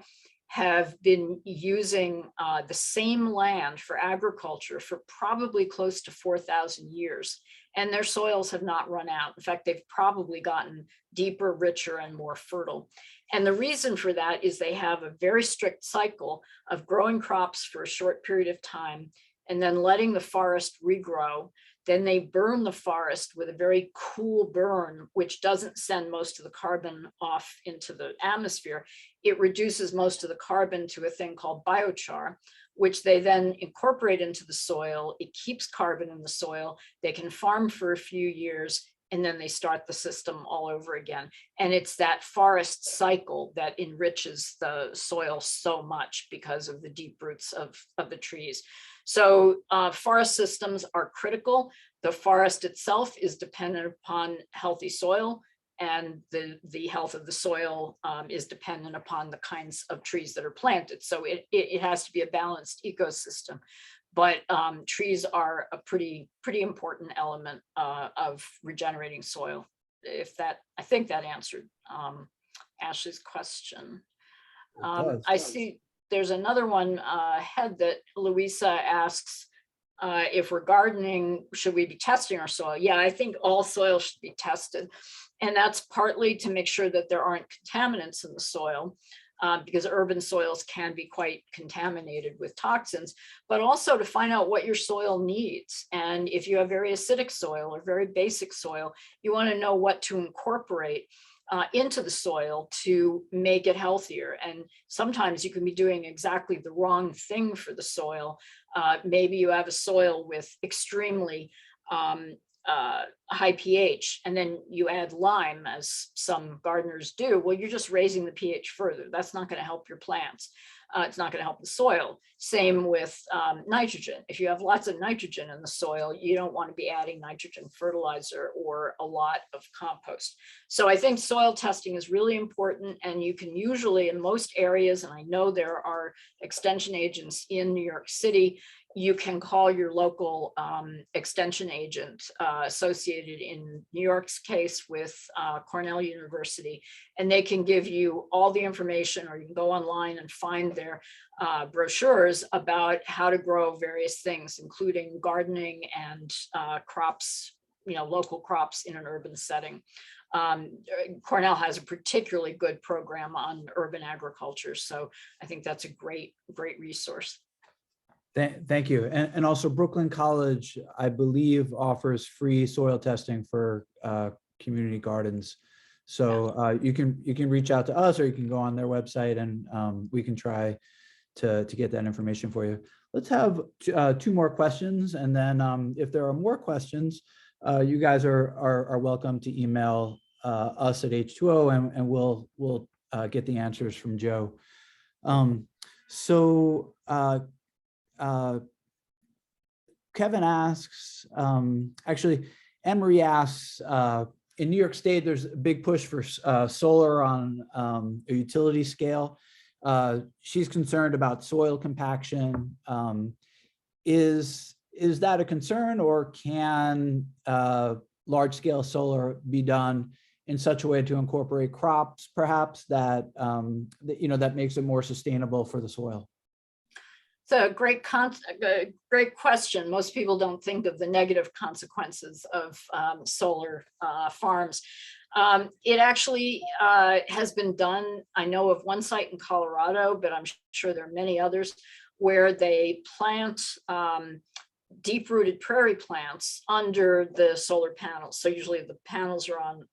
have been using the same land for agriculture for probably close to 4,000 years, and their soils have not run out. In fact, they've probably gotten deeper, richer, and more fertile. And the reason for that is they have a very strict cycle of growing crops for a short period of time and then letting the forest regrow. Then they burn the forest with a very cool burn, which doesn't send most of the carbon off into the atmosphere. It reduces most of the carbon to a thing called biochar, which they then incorporate into the soil. It keeps carbon in the soil. They can farm for a few years, and then they start the system all over again. And it's that forest cycle that enriches the soil so much because of the deep roots of the trees. So forest systems are critical. The forest itself is dependent upon healthy soil, and the health of the soil is dependent upon the kinds of trees that are planted. So it has to be a balanced ecosystem. But trees are a pretty important element of regenerating soil. I think that answered Ashley's question. I see there's another one ahead that Louisa asks, if we're gardening, should we be testing our soil? Yeah, I think all soil should be tested. And that's partly to make sure that there aren't contaminants in the soil, because urban soils can be quite contaminated with toxins, but also to find out what your soil needs. And if you have very acidic soil or very basic soil, you want to know what to incorporate into the soil to make it healthier. And sometimes you can be doing exactly the wrong thing for the soil. Maybe you have a soil with extremely high pH, and then you add lime, as some gardeners do. Well, you're just raising the pH further. That's not going to help your plants. It's not going to help the soil. Same with nitrogen. If you have lots of nitrogen in the soil, you don't want to be adding nitrogen fertilizer or a lot of compost. So I think soil testing is really important, and you can usually, in most areas, and I know there are extension agents in New York City, you can call your local extension agent associated in New York's case with Cornell University, and they can give you all the information, or you can go online and find their brochures about how to grow various things, including gardening and crops, local crops in an urban setting. Cornell has a particularly good program on urban agriculture, so I think that's a great resource. Thank you. And also Brooklyn College, I believe, offers free soil testing for community gardens. So you can reach out to us, or you can go on their website, and we can try to get that information for you. Let's have two more questions. And then if there are more questions, you guys are welcome to email us at H2O, and we'll get the answers from Joe. Kevin asks, actually, Anne-Marie asks, in New York State, there's a big push for solar on a utility scale. She's concerned about soil compaction. Is that a concern, or can large-scale solar be done in such a way to incorporate crops, perhaps, that that makes it more sustainable for the soil? It's a great question. Most people don't think of the negative consequences of solar farms. It actually has been done. I know of one site in Colorado, but I'm sure there are many others where they plant deep-rooted prairie plants under the solar panels. So usually the panels are on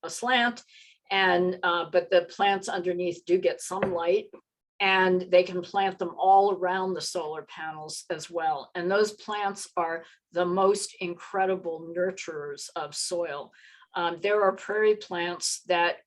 a slant, and but the plants underneath do get some light, and they can plant them all around the solar panels as well. And those plants are the most incredible nurturers of soil. There are prairie plants that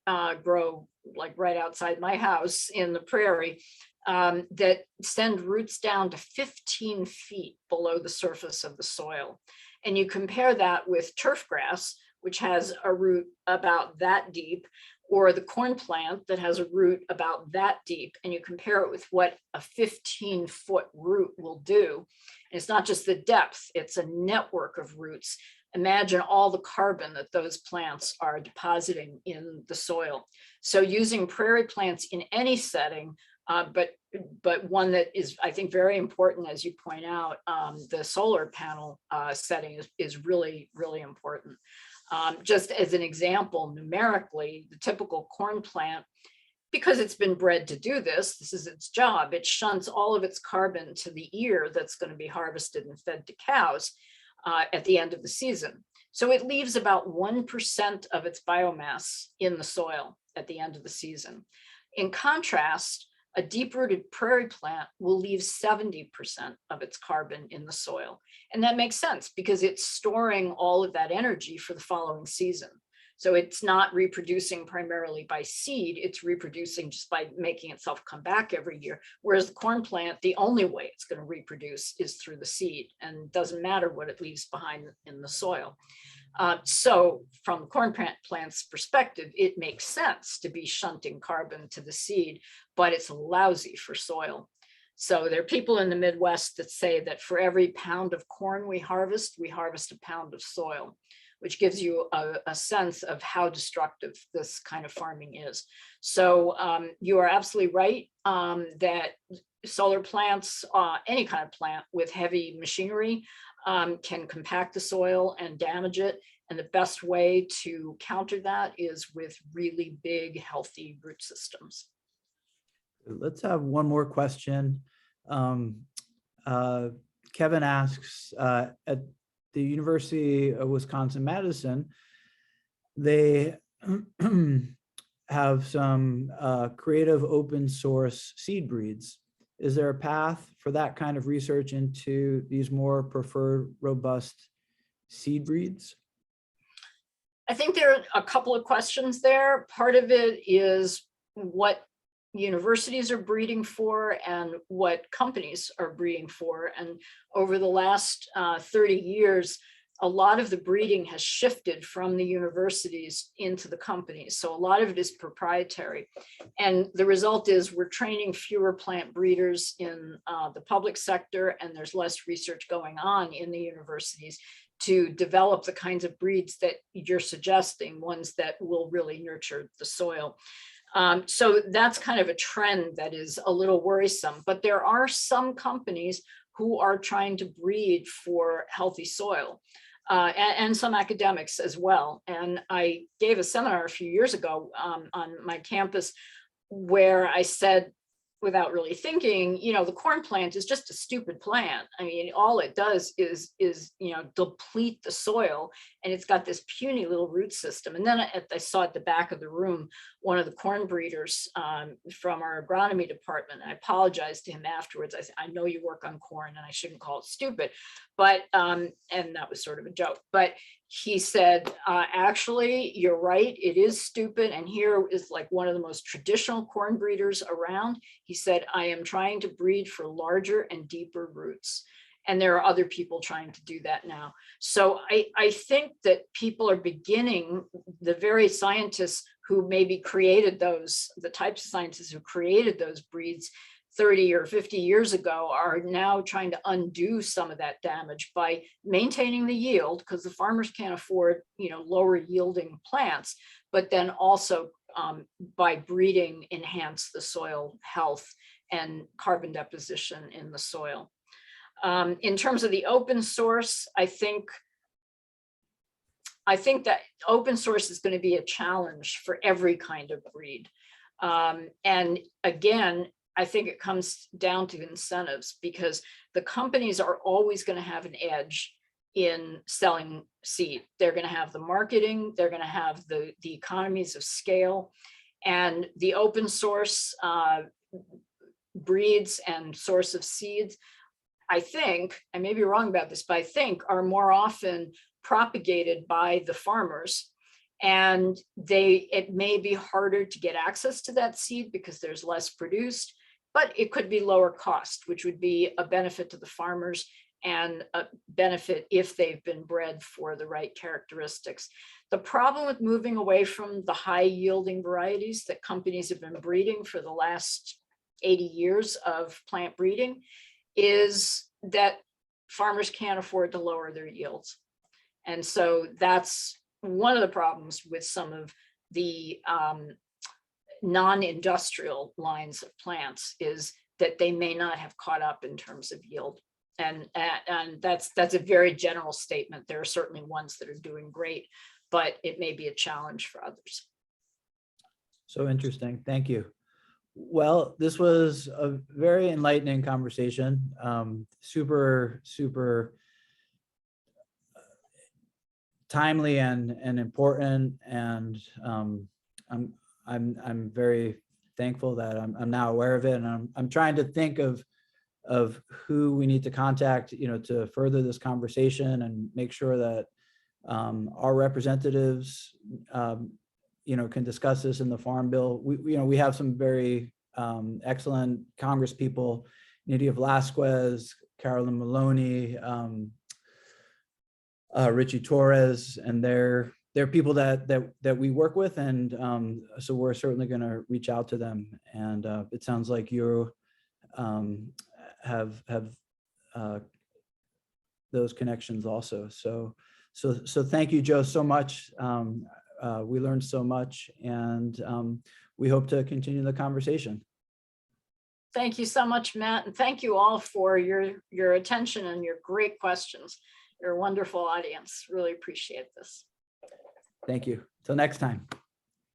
grow like right outside my house in the prairie that send roots down to 15 feet below the surface of the soil. And you compare that with turf grass, which has a root about that deep, or the corn plant that has a root about that deep, and you compare it with what a 15-foot root will do. And it's not just the depth, it's a network of roots. Imagine all the carbon that those plants are depositing in the soil. So using prairie plants in any setting, but one that is, I think, very important, as you point out, the solar panel setting is really, really important. Just as an example, numerically, the typical corn plant, because it's been bred to do this, this is its job, it shunts all of its carbon to the ear that's going to be harvested and fed to cows at the end of the season. So it leaves about 1% of its biomass in the soil at the end of the season. In contrast, a deep-rooted prairie plant will leave 70% of its carbon in the soil. And that makes sense because it's storing all of that energy for the following season. So it's not reproducing primarily by seed, it's reproducing just by making itself come back every year. Whereas the corn plant, the only way it's going to reproduce is through the seed, and it doesn't matter what it leaves behind in the soil. So from the corn plant's perspective, it makes sense to be shunting carbon to the seed, but it's lousy for soil. So there are people in the Midwest that say that for every pound of corn we harvest a pound of soil, which gives you a sense of how destructive this kind of farming is. So you are absolutely right that solar plants, any kind of plant with heavy machinery, can compact the soil and damage it. And the best way to counter that is with really big, healthy root systems. Let's have one more question. Kevin asks, at the University of Wisconsin-Madison, they have some creative open source seed breeds. Is there a path for that kind of research into these more preferred robust seed breeds? I think there are a couple of questions there. Part of it is what universities are breeding for and what companies are breeding for. And over the last 30 years, a lot of the breeding has shifted from the universities into the companies. So a lot of it is proprietary. And the result is we're training fewer plant breeders in the public sector, and there's less research going on in the universities to develop the kinds of breeds that you're suggesting, ones that will really nurture the soil. So that's kind of a trend that is a little worrisome, but there are some companies who are trying to breed for healthy soil. And some academics as well. And I gave a seminar a few years ago on my campus where I said, without really thinking, the corn plant is just a stupid plant. I mean, all it does is deplete the soil, and it's got this puny little root system. And then I saw at the back of the room one of the corn breeders from our agronomy department. I apologized to him afterwards. I said, I know you work on corn and I shouldn't call it stupid, but, and that was sort of a joke, but he said, actually, you're right, it is stupid. And here is like one of the most traditional corn breeders around. He said, I am trying to breed for larger and deeper roots. And there are other people trying to do that now. So I think that people are beginning, the very scientists who maybe created those, the types of scientists who created those breeds 30 or 50 years ago are now trying to undo some of that damage by maintaining the yield, because the farmers can't afford, lower yielding plants, but then also by breeding enhance the soil health and carbon deposition in the soil. In terms of the open source, I think that open source is going to be a challenge for every kind of breed. And again, I think it comes down to incentives, because the companies are always going to have an edge in selling seed. They're going to have the marketing, they're going to have the economies of scale, and the open source breeds and source of seeds, I think, I may be wrong about this, but I think are more often propagated by the farmers, and it may be harder to get access to that seed because there's less produced, but it could be lower cost, which would be a benefit to the farmers and a benefit if they've been bred for the right characteristics. The problem with moving away from the high yielding varieties that companies have been breeding for the last 80 years of plant breeding is that farmers can't afford to lower their yields. And so that's one of the problems with some of the non-industrial lines of plants, is that they may not have caught up in terms of yield. And that's a very general statement. There are certainly ones that are doing great, but it may be a challenge for others. So interesting. Thank you. Well, this was a very enlightening conversation. Super timely and important. And I'm very thankful that I'm now aware of it. And I'm trying to think of who we need to contact, to further this conversation and make sure that our representatives can discuss this in the Farm Bill. We have some very excellent Congress people, Nydia Velasquez, Carolyn Maloney, Richie Torres, and they're people that we work with, and so we're certainly going to reach out to them. And it sounds like you have those connections also. So thank you, Joe, so much. We learned so much, and we hope to continue the conversation. Thank you so much, Matt. And thank you all for your attention and your great questions. You're a wonderful audience. Really appreciate this. Thank you. Till next time.